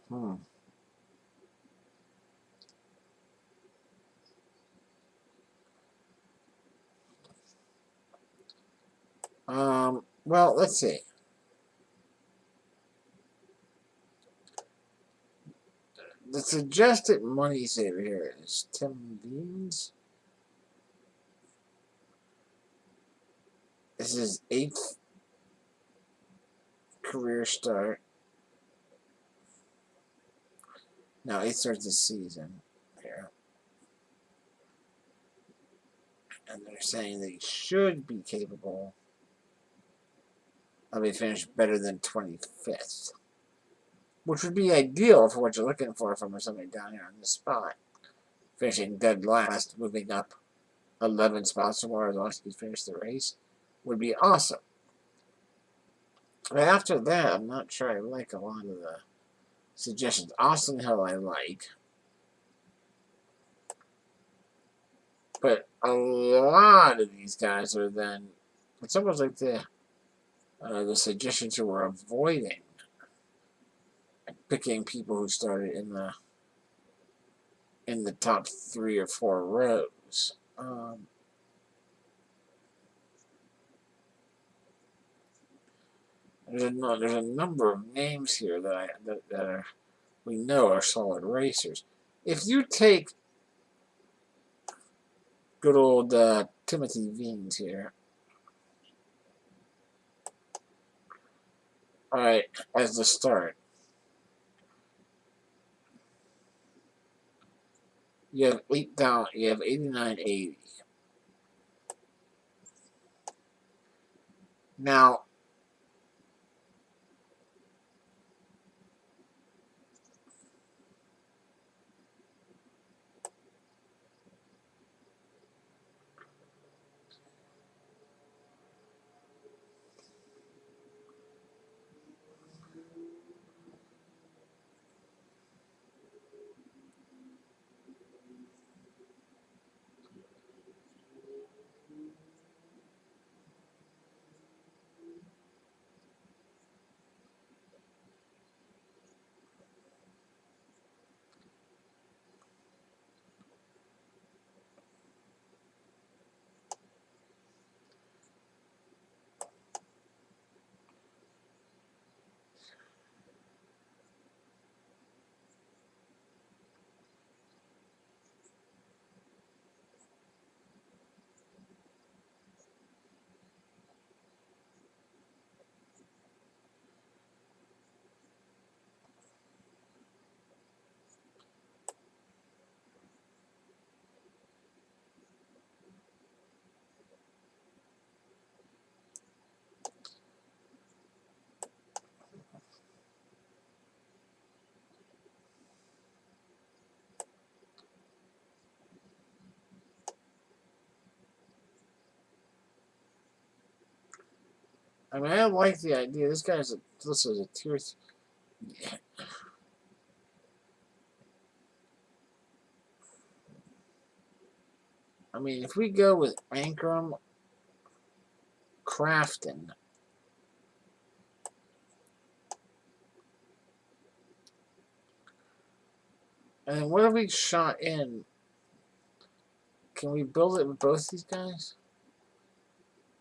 Hmm. Well, let's see. The suggested money saver here is Tim Beans. This is his 8th career start. No, 8th starts this season here. And they're saying that he should be capable of a finish better than 25th. Which would be ideal for what you're looking for from somebody down here on this spot. Finishing dead last, moving up 11 spots from where Orlowski finished the race would be awesome. But after that, I'm not sure I like a lot of the suggestions. Austin Hill I like. But a lot of these guys are then, it's almost like the suggestions who were avoiding picking people who started in the top 3 or 4 rows. There's a number of names here that we know are solid racers. If you take good old Timothy Veens here, all right, as the start, you have 8 down. You have 89.80. Now, I mean, I like the idea. This guy's listed as a tier. I mean, if we go with Ankrum, Crafton, and what if we shot in? Can we build it with both these guys?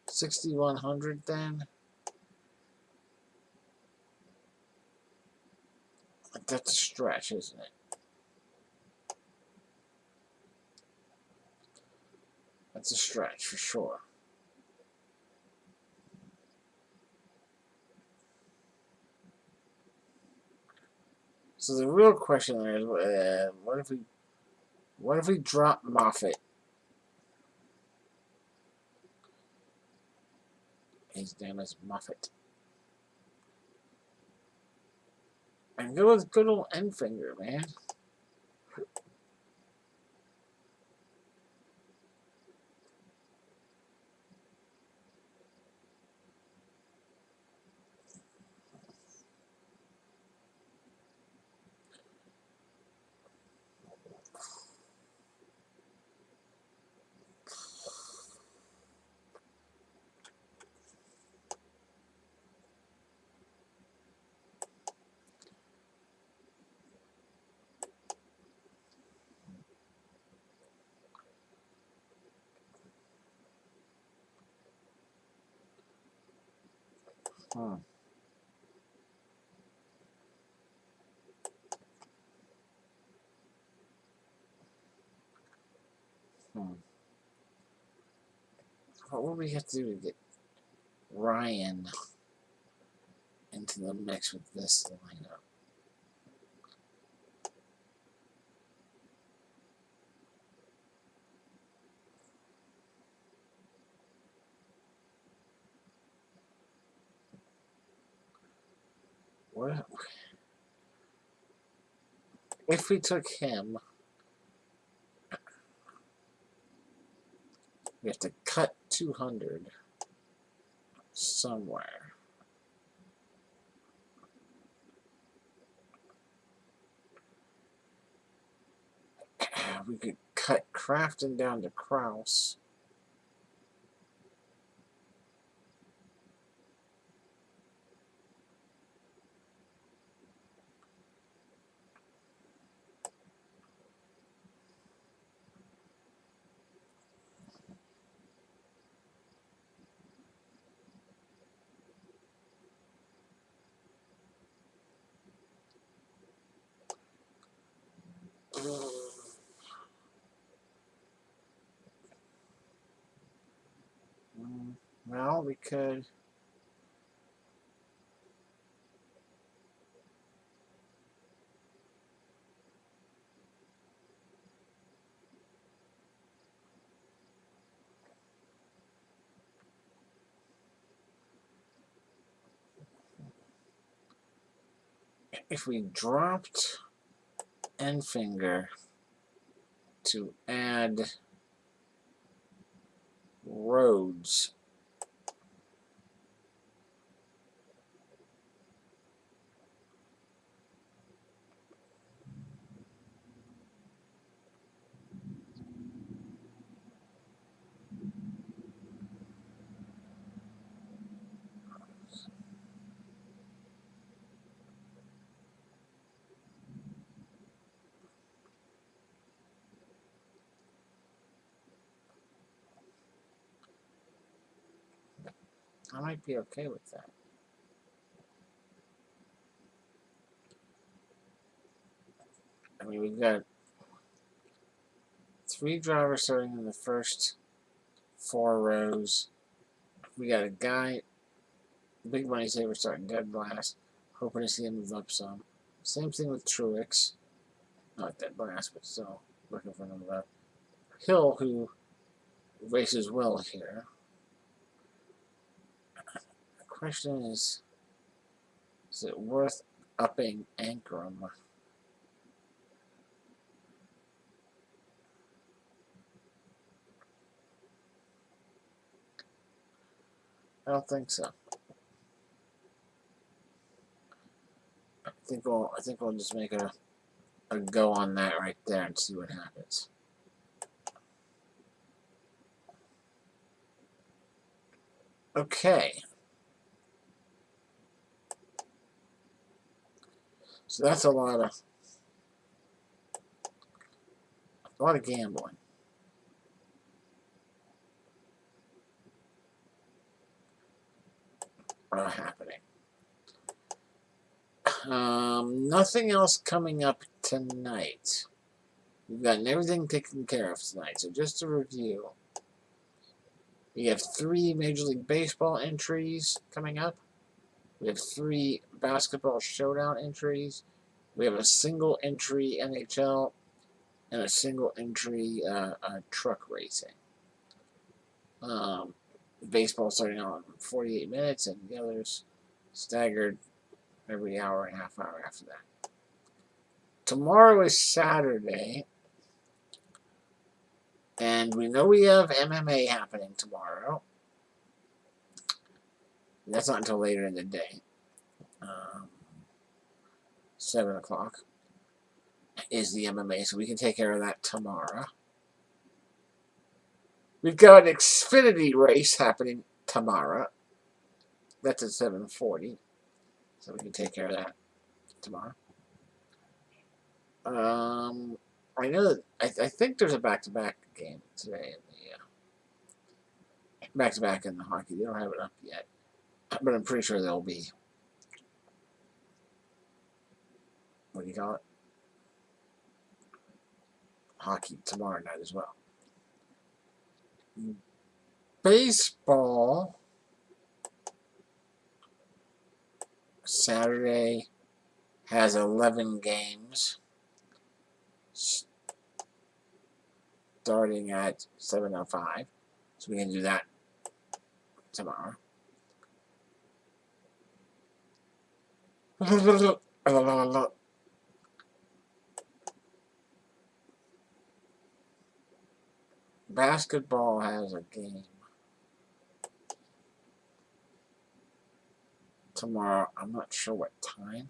6,100 then? That's a stretch, isn't it? That's a stretch for sure. So the real question there is, what if we drop Moffat? His name is Moffat. And go with good old Enfinger, man. Hmm. Hmm. What would we have to do to get Ryan into the mix with this lineup? What if we took him? We have to cut 200 somewhere. We could cut Crafton down to Kraus. Well, we could. If we dropped Enfinger to add Rhodes, I might be okay with that. I mean, we've got 3 drivers starting in the first 4 rows. We got a guy, Big Money Saver, starting dead last. Hoping to see him move up some. Same thing with Truex. Not dead last, but still looking for him to move up. Hill, who races well here. The question is it worth upping Ankrum? I don't think so. I think we'll just make a go on that right there and see what happens. Okay. So that's a lot of gambling. Happening. Nothing else coming up tonight. We've gotten everything taken care of tonight. So just to review, we have 3 Major League Baseball entries coming up. We have 3 Basketball Showdown entries. We have a single entry NHL and a single entry truck racing. Baseball starting out in 48 minutes, and the others staggered every hour and a half hour after that. Tomorrow is Saturday, and we know we have MMA happening tomorrow. That's not until later in the day. 7 o'clock is the MMA, so we can take care of that tomorrow. We've got an Xfinity race happening tomorrow. That's at 7:40, so we can take care of that tomorrow. I know that I think there's a back-to-back game today in the back-to-back in the hockey. They don't have it up yet, but I'm pretty sure there'll be. What do you call it? Hockey tomorrow night as well. Baseball Saturday has 11 games starting at 7:05, so we can do that tomorrow. Basketball has a game tomorrow. I'm not sure what time.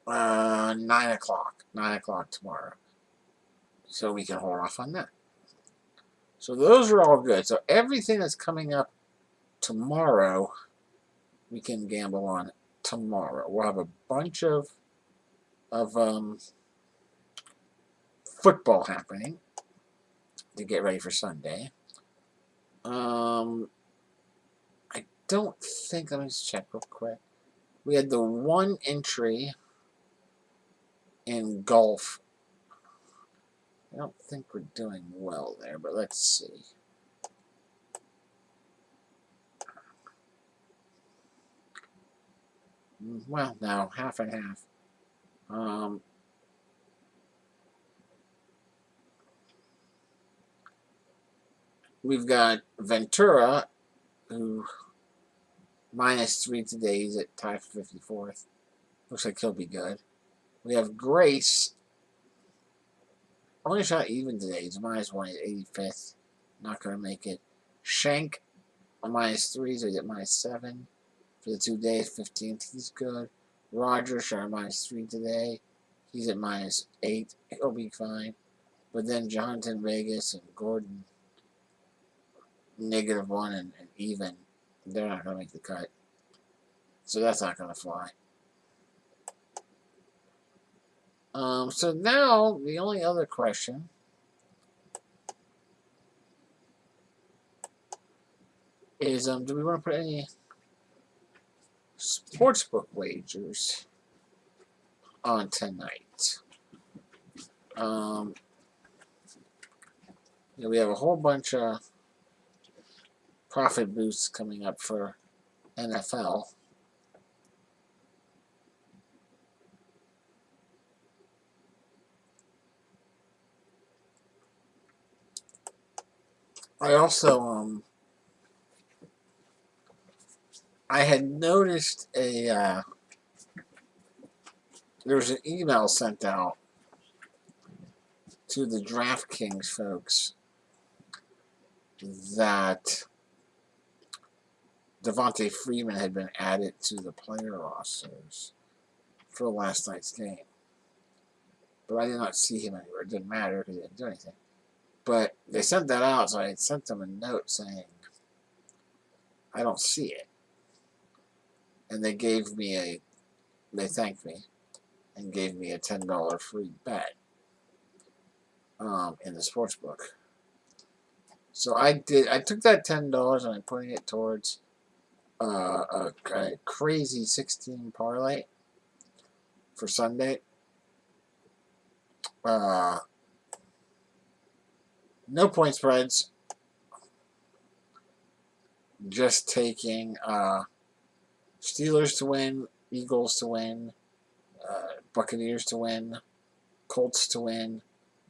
Uh, 9 o'clock. 9 o'clock tomorrow. So we can hold off on that. So those are all good. So everything that's coming up tomorrow, we can gamble on tomorrow. We'll have a bunch of football happening to get ready for Sunday. I don't think, let me just check real quick. We had the one entry in golf. I don't think we're doing well there, but let's see. Well, no, half and half. We've got Ventura, who -3 today. He's at tie for 54th. Looks like he'll be good. We have Grace. Only shot even today. He's -1 at 85th. Not going to make it. Shank, a -3, so he's at -7 for the 2 days. 15th, he's good. Roger shot a -3 today. He's at -8. He'll be fine. But then Jonathan Vegas and Gordon, -1 and even. They're not going to make the cut. So that's not going to fly. So now, the only other question is, do we want to put any sportsbook wagers on tonight? We have a whole bunch of profit boosts coming up for NFL. I also, I had noticed there was an email sent out to the DraftKings folks that Devontae Freeman had been added to the player rosters for last night's game. But I did not see him anywhere. It didn't matter because he didn't do anything. But they sent that out, so I sent them a note saying, I don't see it. And they thanked me and gave me a $10 free bet in the sports book. So I took that $10 and I'm putting it towards a crazy 16 parlay for Sunday. No point spreads. Just taking Steelers to win, Eagles to win, Buccaneers to win, Colts to win,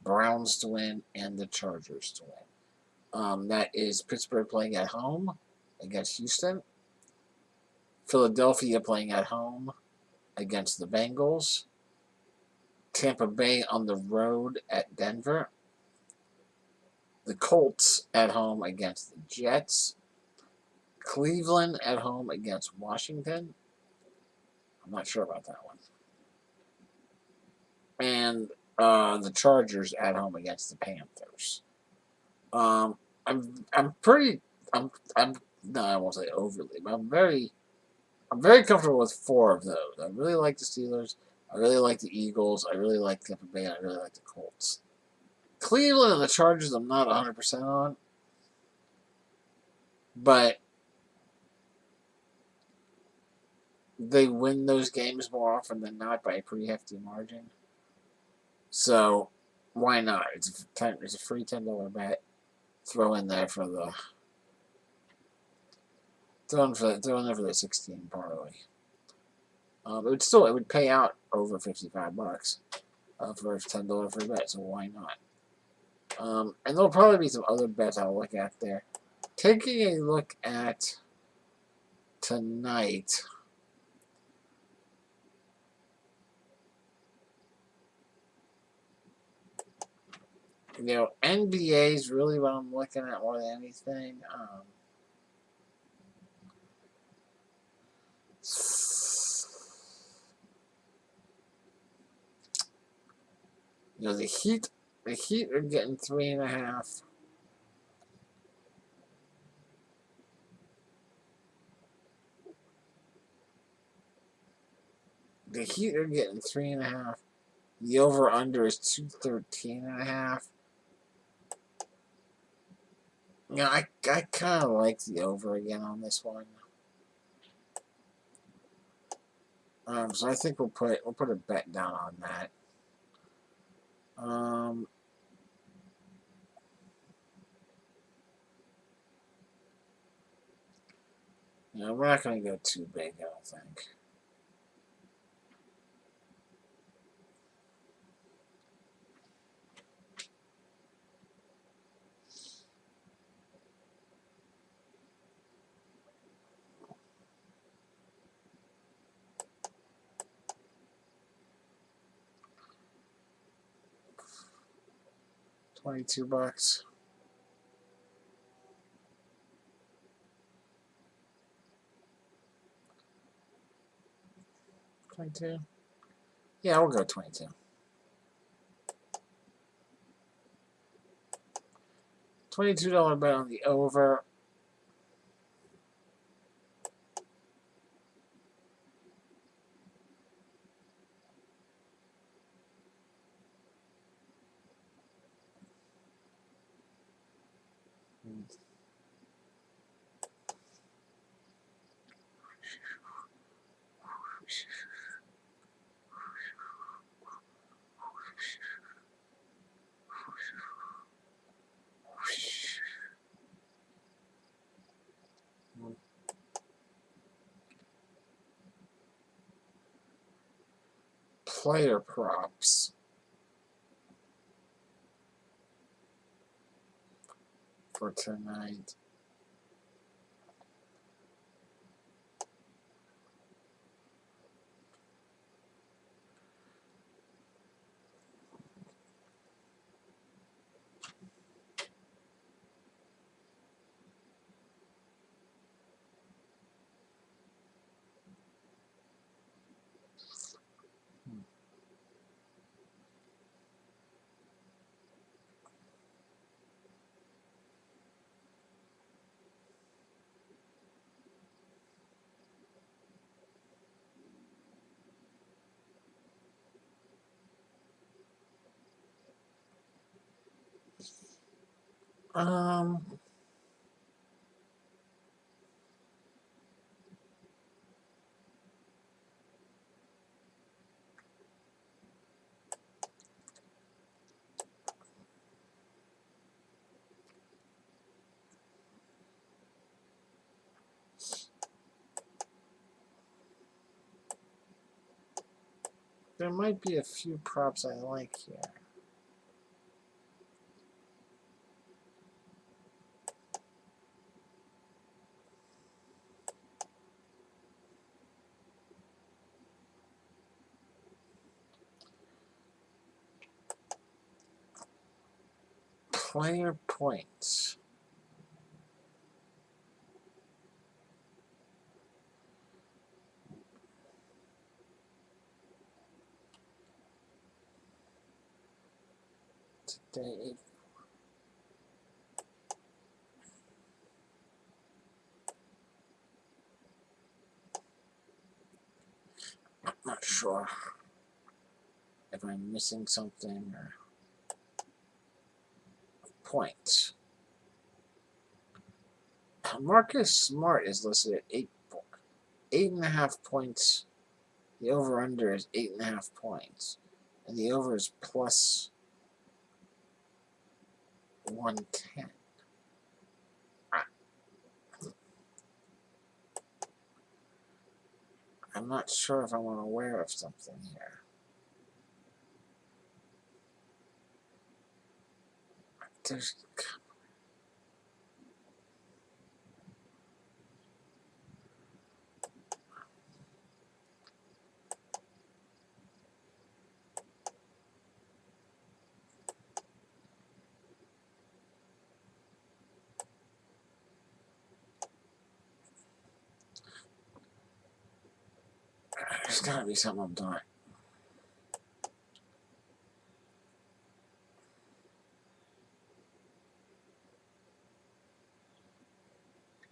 Browns to win, and the Chargers to win. That is Pittsburgh playing at home against Houston, Philadelphia playing at home against the Bengals, Tampa Bay on the road at Denver, the Colts at home against the Jets, Cleveland at home against Washington. I'm not sure about that one. And the Chargers at home against the Panthers. No, I won't say overly, but I'm very comfortable with 4 of those. I really like the Steelers. I really like the Eagles. I really like Tampa Bay. I really like the Colts. Cleveland and the Chargers, I'm not 100% on, but they win those games more often than not by a pretty hefty margin. So why not? It's a free $10 bet. Throw in there for the throw in there for the 16 parlay. It would pay out over $55 for a $10 free bet. So why not? And there'll probably be some other bets I'll look at there. Taking a look at tonight. NBA is really what I'm looking at more than anything. The Heat are getting 3.5. The Heat are getting 3.5. The over/under is 213.5. I kind of like the over again on this one. So I think we'll put a bet down on that. We're not going to go too big, I don't think. $22. 22. Yeah, we'll go 22. $22 bet on the over. Player props for tonight. Um, there might be a few props I like here. Player points. Today, I'm not sure if I'm missing something or points. Marcus Smart is listed at 8.5 points. The over/under is 8.5 points, and the over is plus 110. I'm not sure if I'm aware of something here. There's gotta be something I'm doing.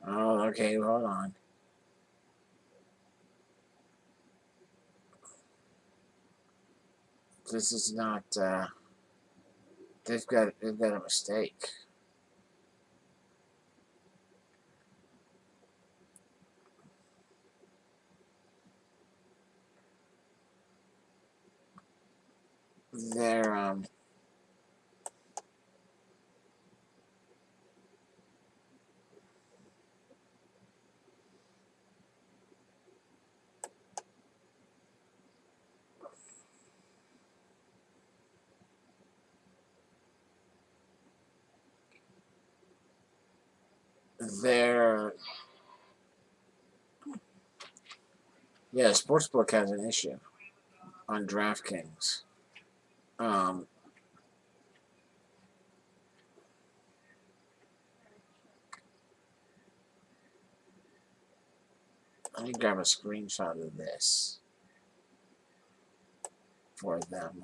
Oh, okay, hold on. This is not, they've got a mistake. They're, they're, yeah, Sportsbook has an issue on DraftKings. Let me grab a screenshot of this for them.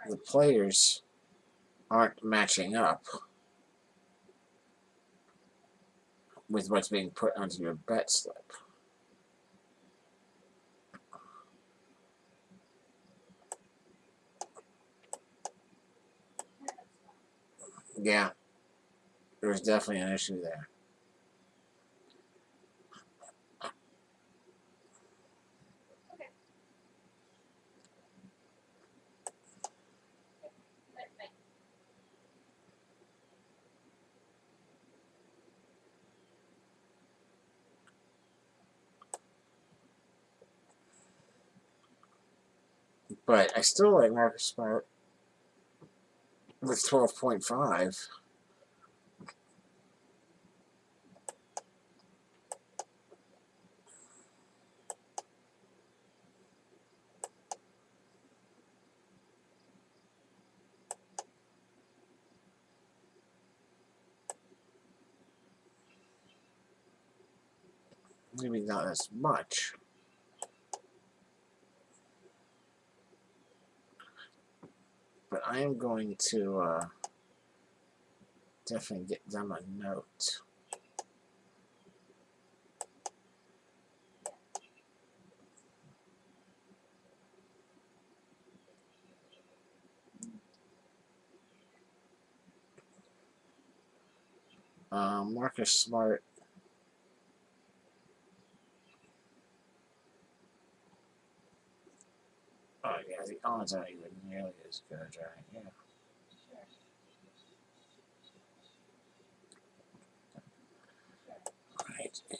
The players aren't matching up with what's being put onto your bet slip. Yeah, there's definitely an issue there. But I still like Marcus Smart with 12.5. Maybe not as much. But I am going to definitely get them a note. Marcus Smart. Oh yeah, the odds aren't even nearly as good, right? Yeah. Right. Yeah.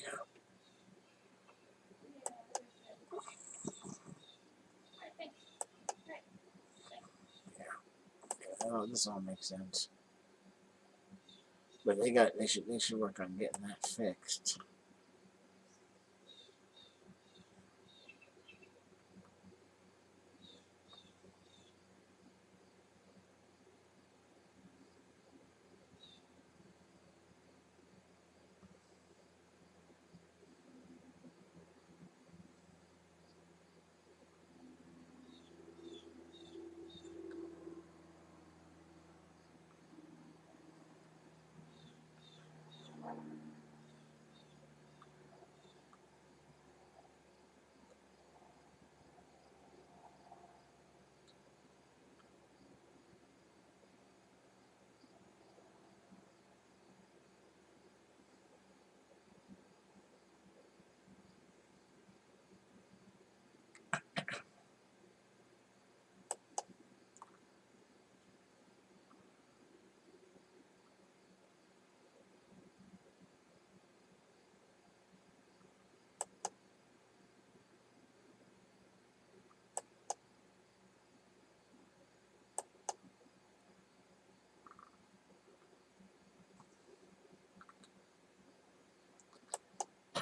Oh, this all makes sense. But they should work on getting that fixed.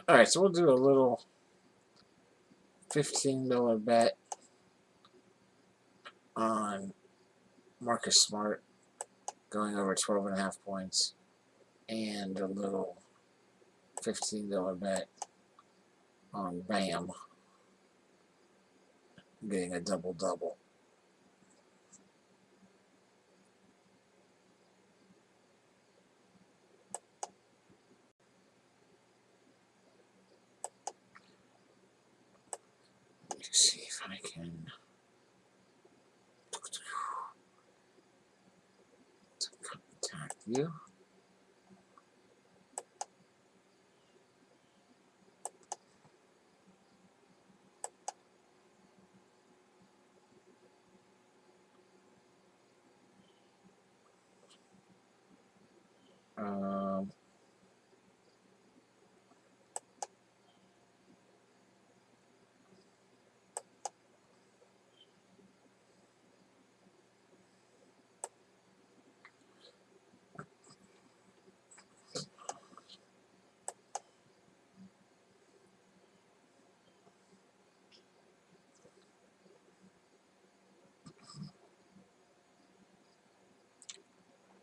All right, so we'll do a little $15 bet on Marcus Smart going over 12.5 points, and a little $15 bet on Bam getting a double-double. Let me see if I can contact you. Um,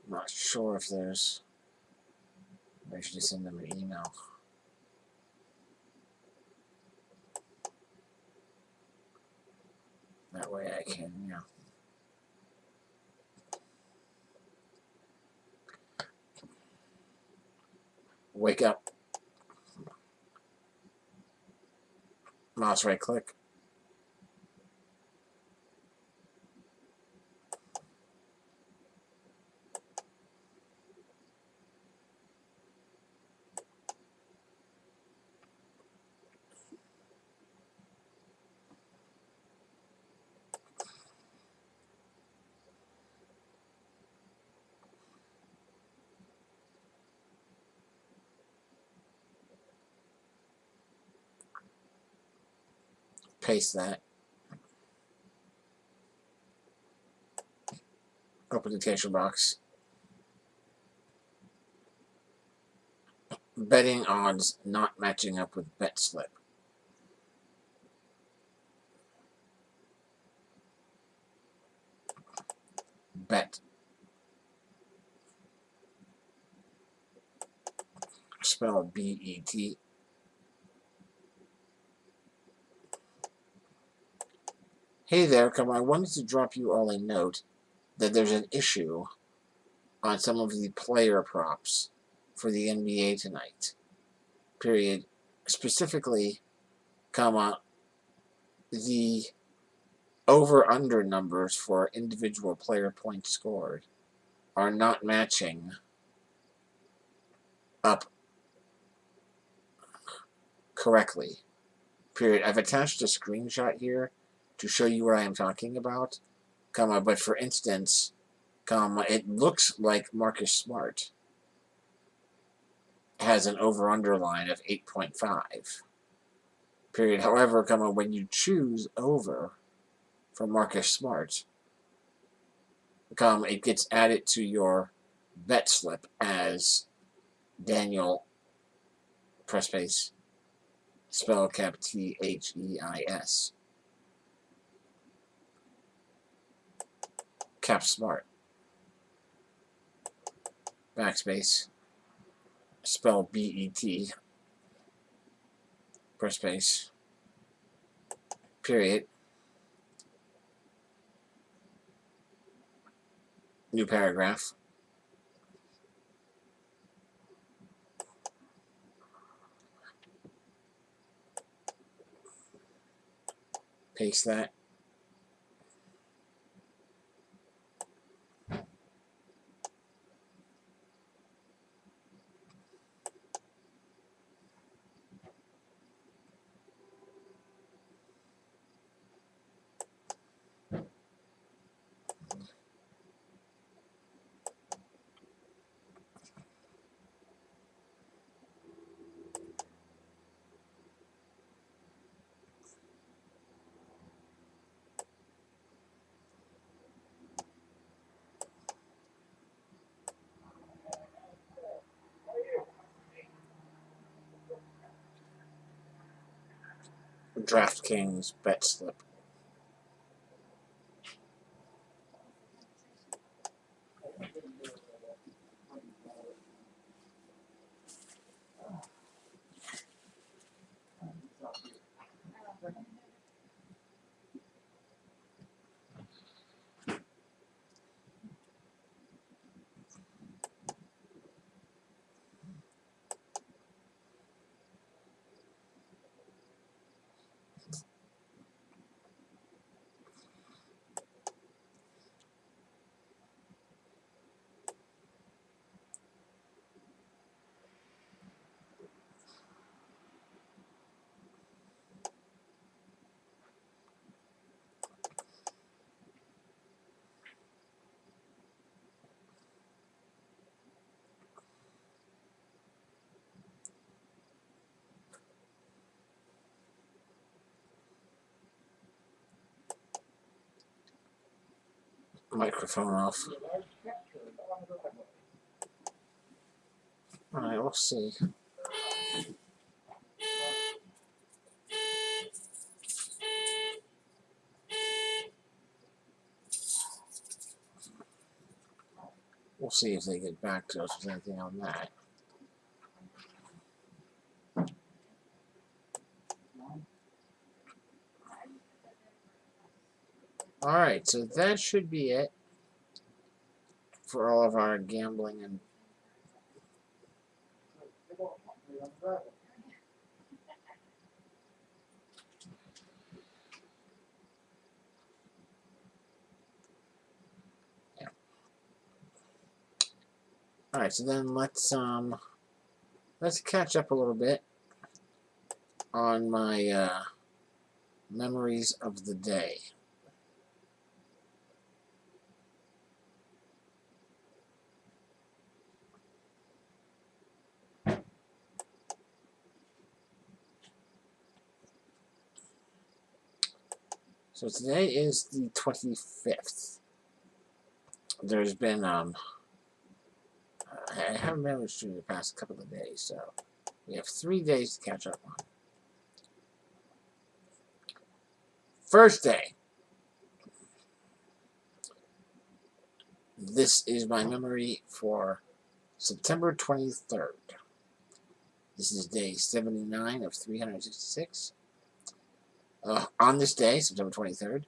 not sure if there's. I should just send them an email. That way I can, wake up. Mouse right click. Paste that. Open the text box. Betting odds not matching up with bet slip. Bet. Spelled B-E-T. Hey there, come on. I wanted to drop you all a note. that there's an issue on some of the player props for the NBA tonight. Period. Specifically, comma, the over-under numbers for individual player points scored are not matching up correctly. Period. I've attached a screenshot here to show you what I am talking about, comma, but for instance, comma, it looks like Marcus Smart has an over-under line of 8.5. Period. However, comma, when you choose over for Marcus Smart, comma, it gets added to your bet slip as Daniel press space spell cap Theis cap smart backspace spell BET press space period new paragraph paste that DraftKings bet slip. Microphone off. Alright, we'll see. We'll see if they get back to us with anything on that. Alright, so that should be it for all of our gambling and alright, so then let's catch up a little bit on my memories of the day. So today is the 25th. There's been I haven't been able to stream the past couple of days, so we have 3 days to catch up on. First day. This is my memory for September 23rd. This is day 79 of 366. On this day, September 23rd,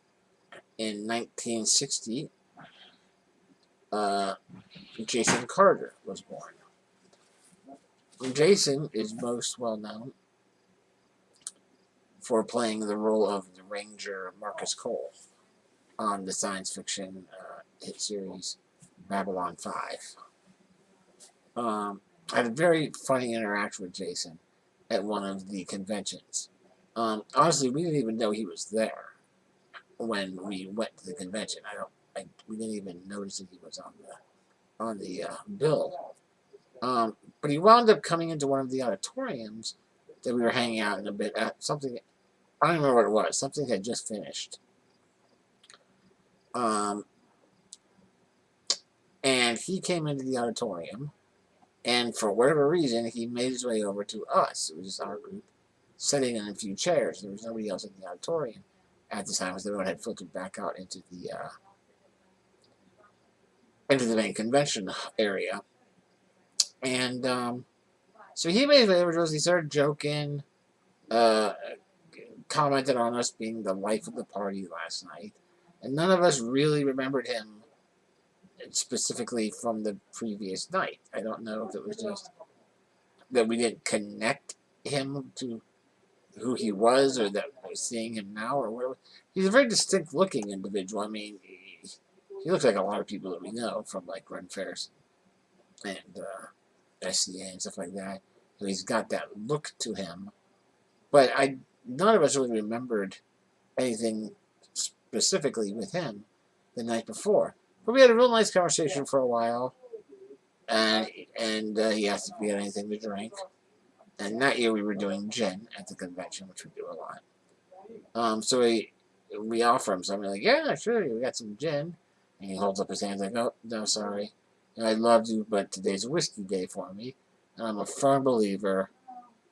in 1960, Jason Carter was born. Jason is most well known for playing the role of the Ranger Marcus Cole on the science fiction hit series Babylon 5. I had a very funny interaction with Jason at one of the conventions. Honestly, we didn't even know he was there when we went to the convention. We didn't even notice that he was on the bill. But he wound up coming into one of the auditoriums that we were hanging out in a bit at. Something, I don't remember what it was. Something had just finished. And he came into the auditorium, and for whatever reason, he made his way over to us. It was just our group, sitting in a few chairs. There was nobody else in the auditorium at the time, because everyone had filtered back out into the main convention area. And so he made his way over to us. He started joking, commented on us being the life of the party last night, and none of us really remembered him specifically from the previous night. I don't know if it was just that we didn't connect him to who he was, or that we're seeing him now, or whatever. He's a very distinct looking individual. I mean, he looks like a lot of people that we know from like Ren Ferris and SCA and stuff like that. So he's got that look to him. But none of us really remembered anything specifically with him the night before. But we had a real nice conversation for a while, and he asked if we had anything to drink. And that year we were doing gin at the convention, which we do a lot. So we offer him something, like, yeah, sure, we got some gin. And he holds up his hands like, oh, no, sorry. I love you, but today's a whiskey day for me. And I'm a firm believer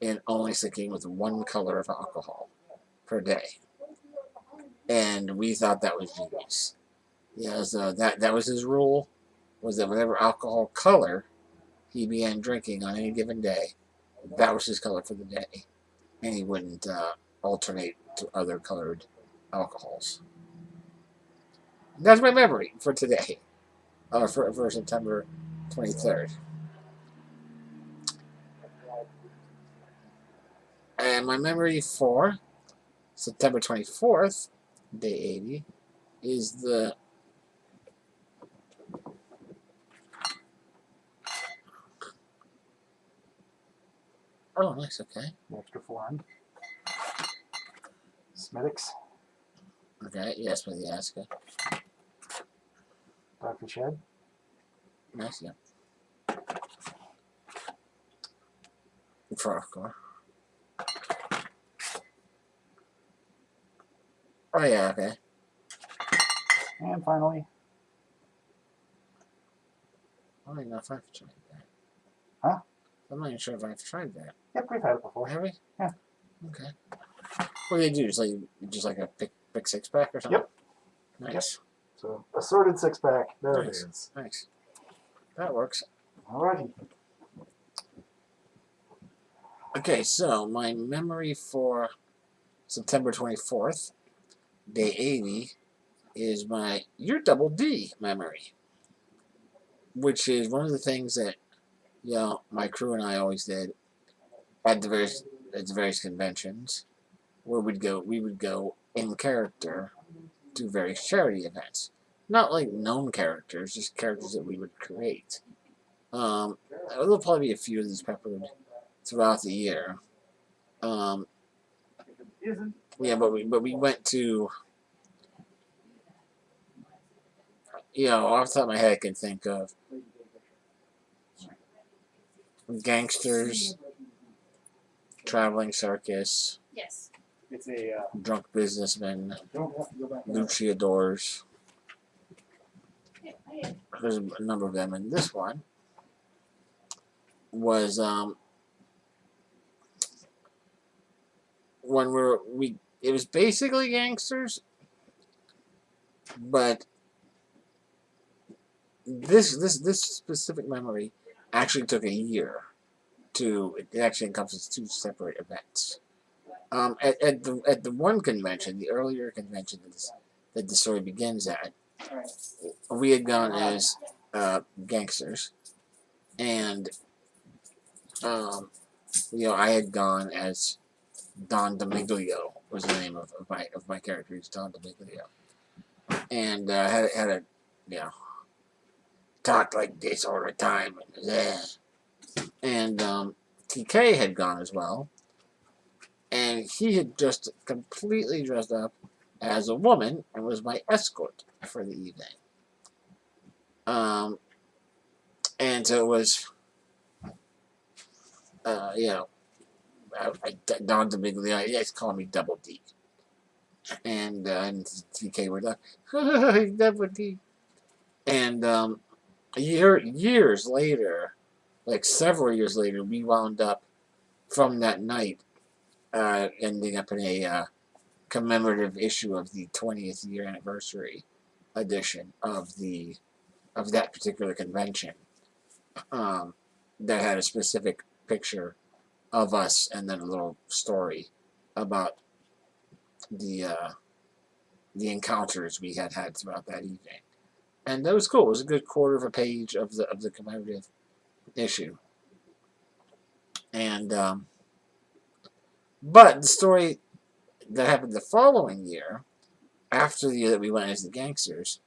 in only sticking with one color of alcohol per day. And we thought that was genius. Yeah, so that was his rule, was that whatever alcohol color he began drinking on any given day, that was his color for the day. And he wouldn't alternate to other colored alcohols. That's my memory for today, for September 23rd. And my memory for September 24th, day 80, is the oh, nice, okay. The extra forehand. Smithix. Okay, yes, with the Aska. Dr. Shed. Nice, yeah. Frostcore. Oh, yeah, okay. And finally, I don't even know if I've tried that. Huh? I'm not even sure if I've tried that. yep, we've had it before. Have we? Yeah. Okay. What do they do? Just like a pick six pack or something? Yep. Nice. So, assorted six pack. There Nice. it is. Nice. That works. Alrighty. Okay, so my memory for September 24th, day 80, is your double D memory, which is one of the things that, you know, my crew and I always did at the various conventions, where we would go in character to various charity events. Not like known characters, just characters that we would create. There'll probably be a few of these peppered throughout the year. Yeah, but we went to, you know, off the top of my head I can think of Gangsters, Traveling Circus, Yes. It's a Drunk Businessmen, don't have to go back. Luchadors. There's a number of them, and this one was when it was basically gangsters, but this specific memory actually took a year to. It actually encompasses two separate events. At the one convention, the earlier convention that the story begins at, we had gone as gangsters, and I had gone as Don Domiglio was the name of my character. He's Don Domiglio, and had a talked like this all the time, and TK had gone as well, and he had just completely dressed up as a woman and was my escort for the evening. And so it was, Don Domiglio, yes, call me Double D. And TK were like, Double D. And years later, like several years later, we wound up from that night ending up in a commemorative issue of the 20th year anniversary edition of that particular convention. That had a specific picture of us and then a little story about the encounters we had throughout that evening, and that was cool. It was a good quarter of a page of the commemorative issue, and but the story that happened the following year, after the year that we went as the gangsters,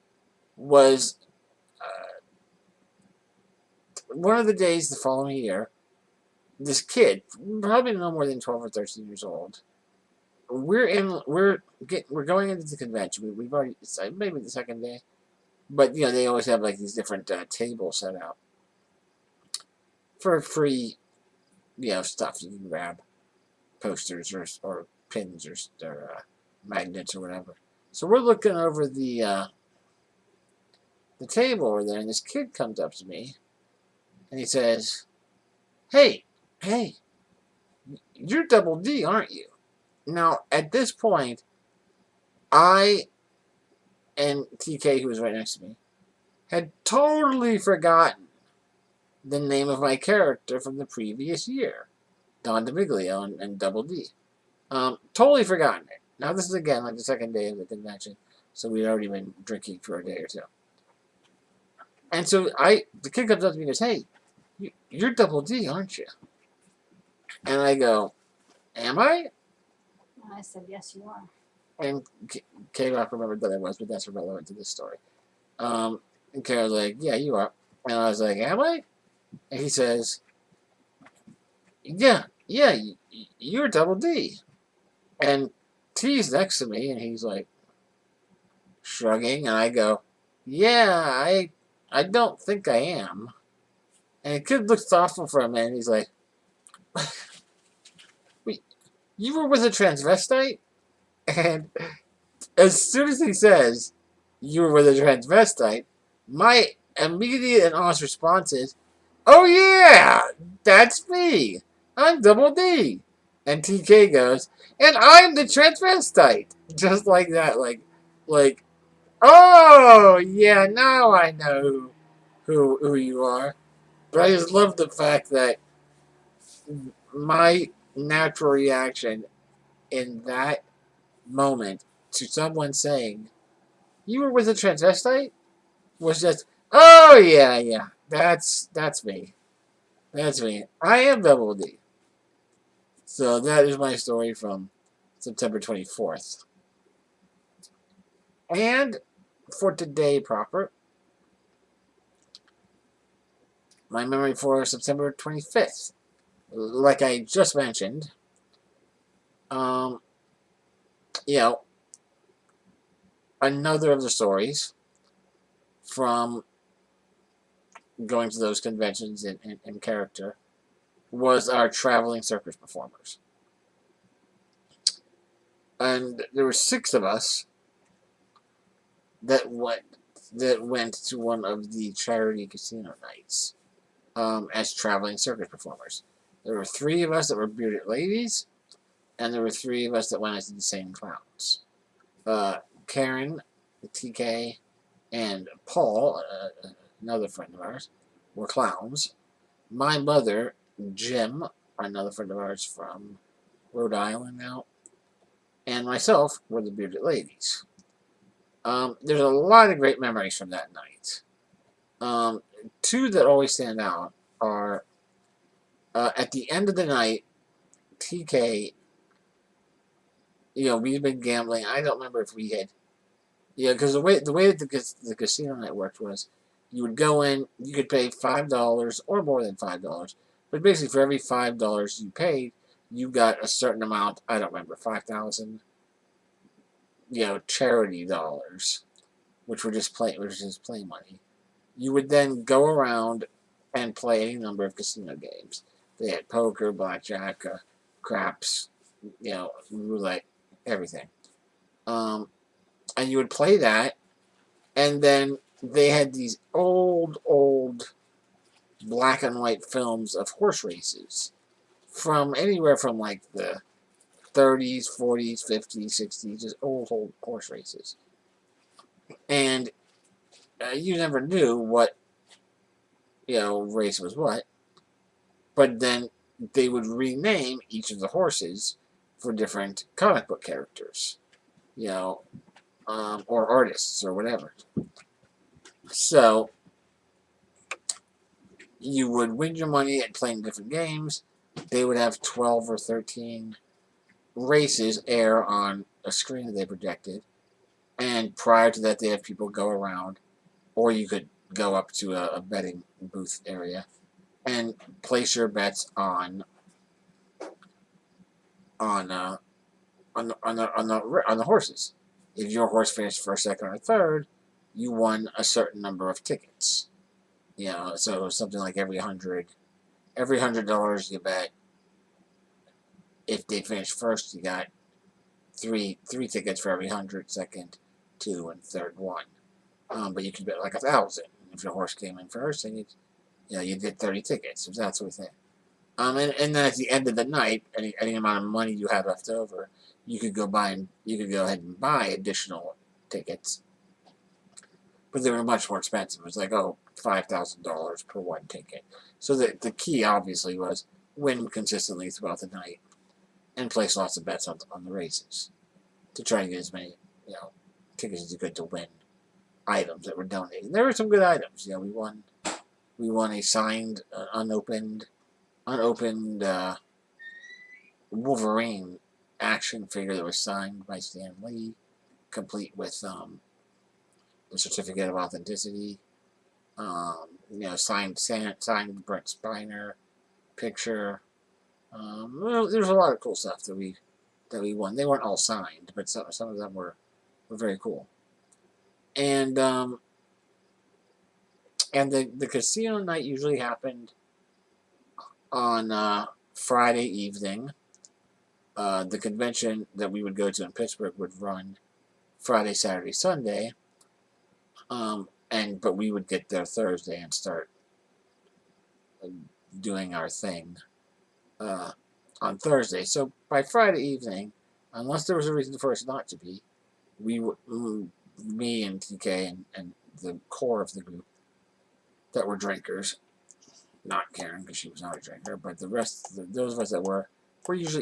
was one of the days the following year. This kid, probably no more than 12 or 13 years old, we're going into the convention. We've already, it's maybe the second day, but they always have like these different tables set out for free, stuff you can grab, posters or pins or magnets or whatever. So we're looking over the table over there, and this kid comes up to me, and he says, "Hey, you're Double D, aren't you?" Now, at this point, I and TK, who was right next to me, had totally forgotten the name of my character from the previous year, Don Domiglio and Double D. Totally forgotten it. Now, this is again like the second day of the convention, so we'd already been drinking for a day or two. And so the kid comes up to me and goes, "Hey, you're Double D, aren't you?" And I go, "Am I?" I said, yes, you are. And K-Rock remembered that I was, but that's irrelevant to this story. And K was like, "Yeah, you are." And I was like, "Am I?" And he says, Yeah, you're Double D." And T's next to me, and he's like, shrugging, and I go, "Yeah, I don't think I am." And the kid looks thoughtful for a minute, and he's like, "Wait, you were with a transvestite?" And as soon as he says, "You were with a transvestite," my immediate and honest response is, "Oh yeah, that's me. I'm Double D." And TK goes, "And I'm the transvestite." Just like that, like, "Oh yeah, now I know who you are." But I just love the fact that my natural reaction in that moment to someone saying, "You were with a transvestite?" was just, "Oh yeah, that's me. That's me. I am Double D." So that is my story from September 24th. And for today proper, my memory for September 25th. Like I just mentioned, um, another of the stories from going to those conventions in character was our traveling circus performers. And there were 6 of us that went to one of the charity casino nights as traveling circus performers. There were 3 of us that were bearded ladies, and there were 3 of us that went as the insane clowns. Karen, TK, and Paul, another friend of ours, were clowns. My mother, Jim, another friend of ours from Rhode Island now, and myself were the bearded ladies. There's a lot of great memories from that night. Two that always stand out are at the end of the night, TK. We've been gambling. I don't remember if we had. Yeah, because the way that the casino night worked was, you would go in, you could pay $5 or more than $5, but basically for every $5 you paid, you got a certain amount. I don't remember 5,000. Charity dollars, which was just play money. You would then go around and play any number of casino games. They had poker, blackjack, craps, roulette, everything. And you would play that, and then they had these old black and white films of horse races from anywhere from like the 30s, 40s, 50s, 60s, just old horse races. And you never knew what race was what, but then they would rename each of the horses for different comic book characters, or artists or whatever. So you would win your money at playing different games. They would have 12 or 13 races air on a screen that they projected, and prior to that, they have people go around, or you could go up to a betting booth area and place your bets on the horses. If your horse finished first, second, or third, you won a certain number of tickets. So something like every $100 you bet, if they finished first, you got three tickets for every 100, second, 2, and third one. But you could bet like 1,000 if your horse came in first, and you did 30 tickets, if that sort of thing. And then at the end of the night, any amount of money you had left over, you could go ahead and buy additional tickets. But they were much more expensive. It was like, $5,000 per one ticket. So the key obviously was win consistently throughout the night and place lots of bets on the races to try and get as many tickets as you could to win items that were donated. And there were some good items. We won a signed, unopened Wolverine action figure that was signed by Stan Lee, complete with the certificate of authenticity. Signed Brent Spiner picture. There's a lot of cool stuff that we won. They weren't all signed, but some of them were very cool. And the casino night usually happened on Friday evening. The convention that we would go to in Pittsburgh would run Friday, Saturday, Sunday. But we would get there Thursday and start doing our thing on Thursday. So by Friday evening, unless there was a reason for us not to be, me and TK and the core of the group that were drinkers, not Karen because she was not a drinker, but the rest, those of us that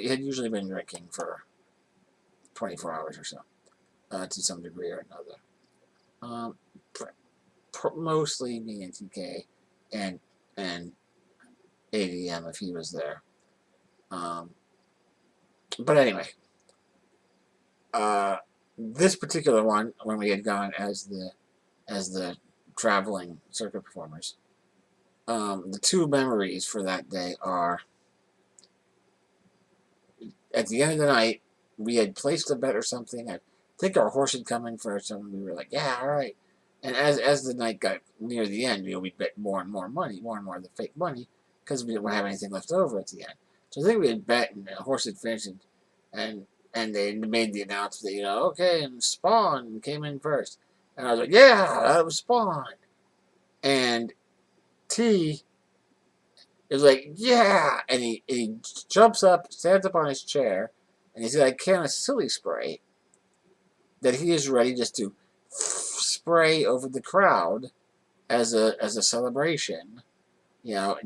had usually been drinking for 24 hours or so, to some degree or another. Mostly me and TK and ADM if he was there. But anyway, this particular one, when we had gone as the traveling circuit performers, the two memories for that day are, at the end of the night, we had placed a bet or something. I think our horse had come in first, and we were like, yeah, all right. And as the night got near the end, we'd bet more and more money, more and more of the fake money, because we didn't have anything left over at the end. So I think we had bet, and the horse had finished, and they made the announcement that, okay, and Spawn came in first. And I was like, yeah, that was Spawn. And T is like, yeah, and he jumps up, stands up on his chair, and he's got a can of silly spray that he is ready just to spray over the crowd as a celebration,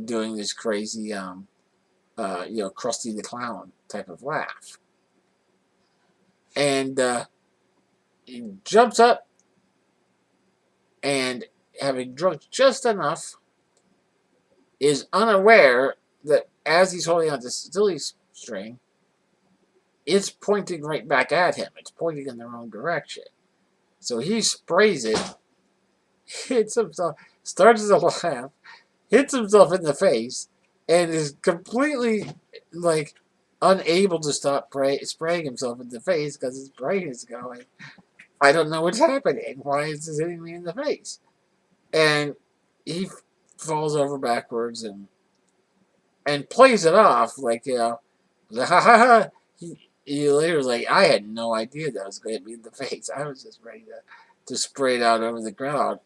doing this crazy Krusty the Clown type of laugh. And he jumps up, and having drunk just enough, is unaware that as he's holding on to silly string, it's pointing right back at him. It's pointing in the wrong direction. So he sprays it, hits himself, starts to laugh, hits himself in the face, and is completely like unable to stop spraying himself in the face because his brain is going, I don't know what's happening. Why is this hitting me in the face? And he falls over backwards and plays it off like, ha ha ha. He later was like, I had no idea that was going to be in the face. I was just ready to spray it out over the crowd.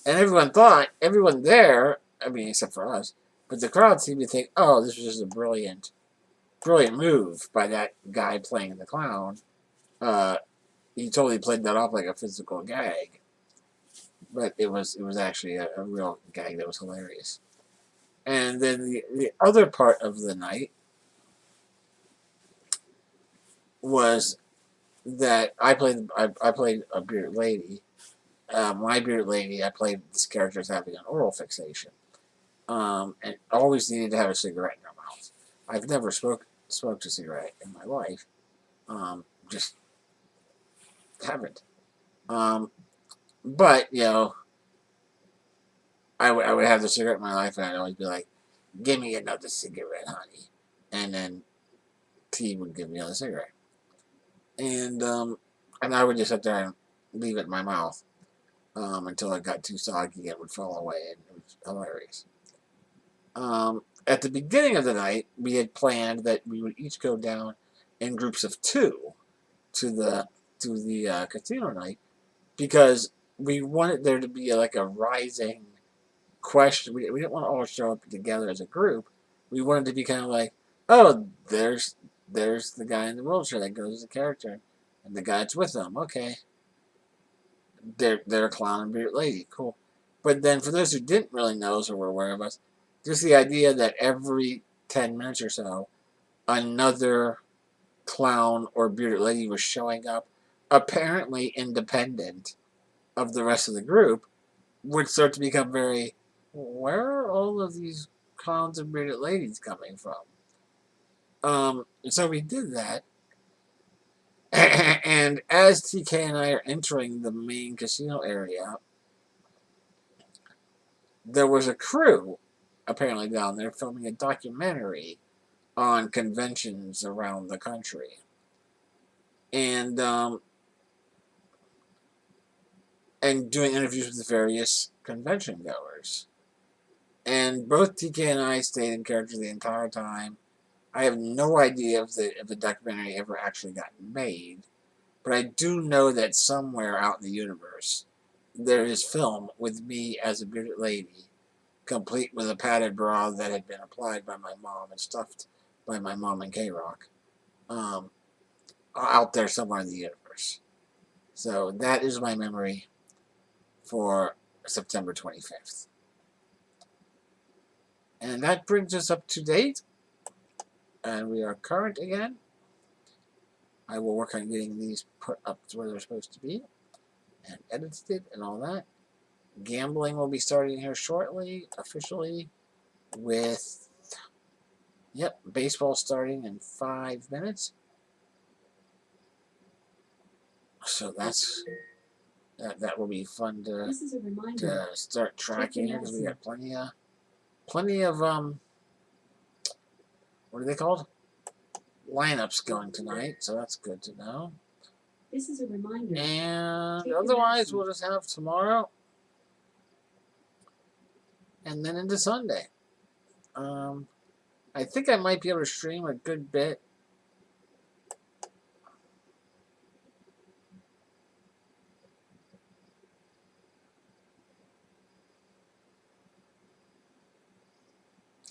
And everyone there, I mean, except for us, but the crowd seemed to think, oh, this was just a brilliant move by that guy playing the clown. He totally played that off like a physical gag. But it was actually a real gag that was hilarious. And then the other part of the night was that I played a bearded lady. My bearded lady, I played this character as having an oral fixation, and always needed to have a cigarette in her mouth. I've never smoked a cigarette in my life, just haven't. But you know, I would have the cigarette in my life, and I'd always be like, "Give me another cigarette, honey," and then T would give me another cigarette, and I would just sit there and leave it in my mouth until it got too soggy and it would fall away, and it was hilarious. At the beginning of the night, we had planned that we would each go down in groups of 2 to the casino night because we wanted there to be like a rising question. We didn't want to all show up together as a group. We wanted to be kind of like, oh, there's the guy in the wheelchair that goes as a character, and the guy that's with them. Okay, they're a clown and bearded lady. Cool. But then for those who didn't really know us or were aware of us, just the idea that every 10 minutes or so, another clown or bearded lady was showing up, apparently independent of the rest of the group, would start to become very, where are all of these clowns and bearded ladies coming from? So we did that. And as TK and I are entering the main casino area, there was a crew apparently down there filming a documentary on conventions around the country. And doing interviews with various convention goers. And both TK and I stayed in character the entire time. I have no idea if the documentary ever actually got made, but I do know that somewhere out in the universe there is film with me as a bearded lady, complete with a padded bra that had been applied by my mom and stuffed by my mom and K-Rock, out there somewhere in the universe. So that is my memory for September 25th. And that brings us up to date. And we are current again. I will work on getting these put up to where they're supposed to be and edited and all that. Gambling will be starting here shortly, officially, with, yep, baseball starting in 5 minutes. So that will be fun to start tracking here because we got plenty of what are they called? Lineups going tonight, so that's good to know. This is a reminder. And otherwise, we'll just have tomorrow and then into Sunday. I think I might be able to stream a good bit.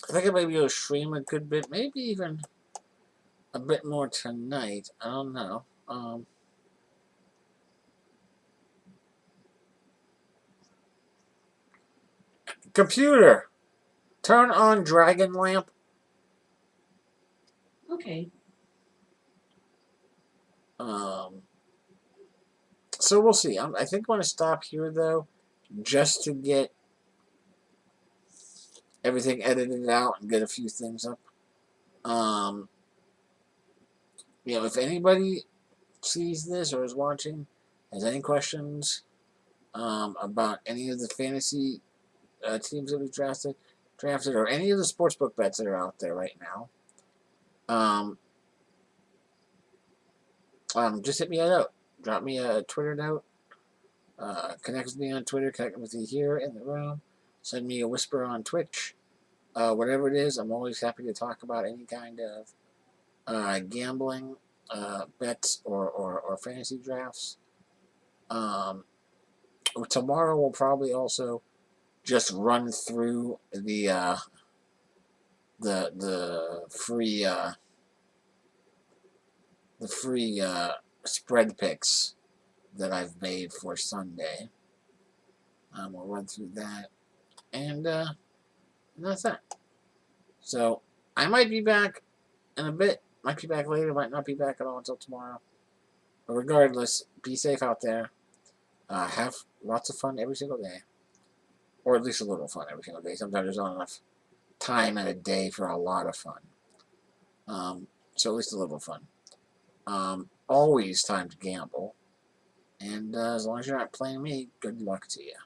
I think I might be able to stream a good bit, maybe even a bit more tonight. I don't know. Computer, turn on Dragon Lamp. Okay. So we'll see. I think I'm going to stop here, though, just to get everything edited out and get a few things up. If anybody sees this or is watching, has any questions about any of the fantasy teams that we drafted, or any of the sportsbook bets that are out there right now, just hit me a note. Drop me a Twitter note. Connect with me on Twitter. Connect with me here in the room. Send me a whisper on Twitch. Whatever it is, I'm always happy to talk about any kind of gambling bets or fantasy drafts. Tomorrow we'll probably also just run through the free spread picks that I've made for Sunday. We'll run through that, and that's that. So I might be back in a bit. Might be back later. Might not be back at all until tomorrow. But regardless, be safe out there. Have lots of fun every single day, or at least a little fun every single day. Sometimes there's not enough time in a day for a lot of fun. So at least a little fun. Always time to gamble. And as long as you're not playing me, good luck to you.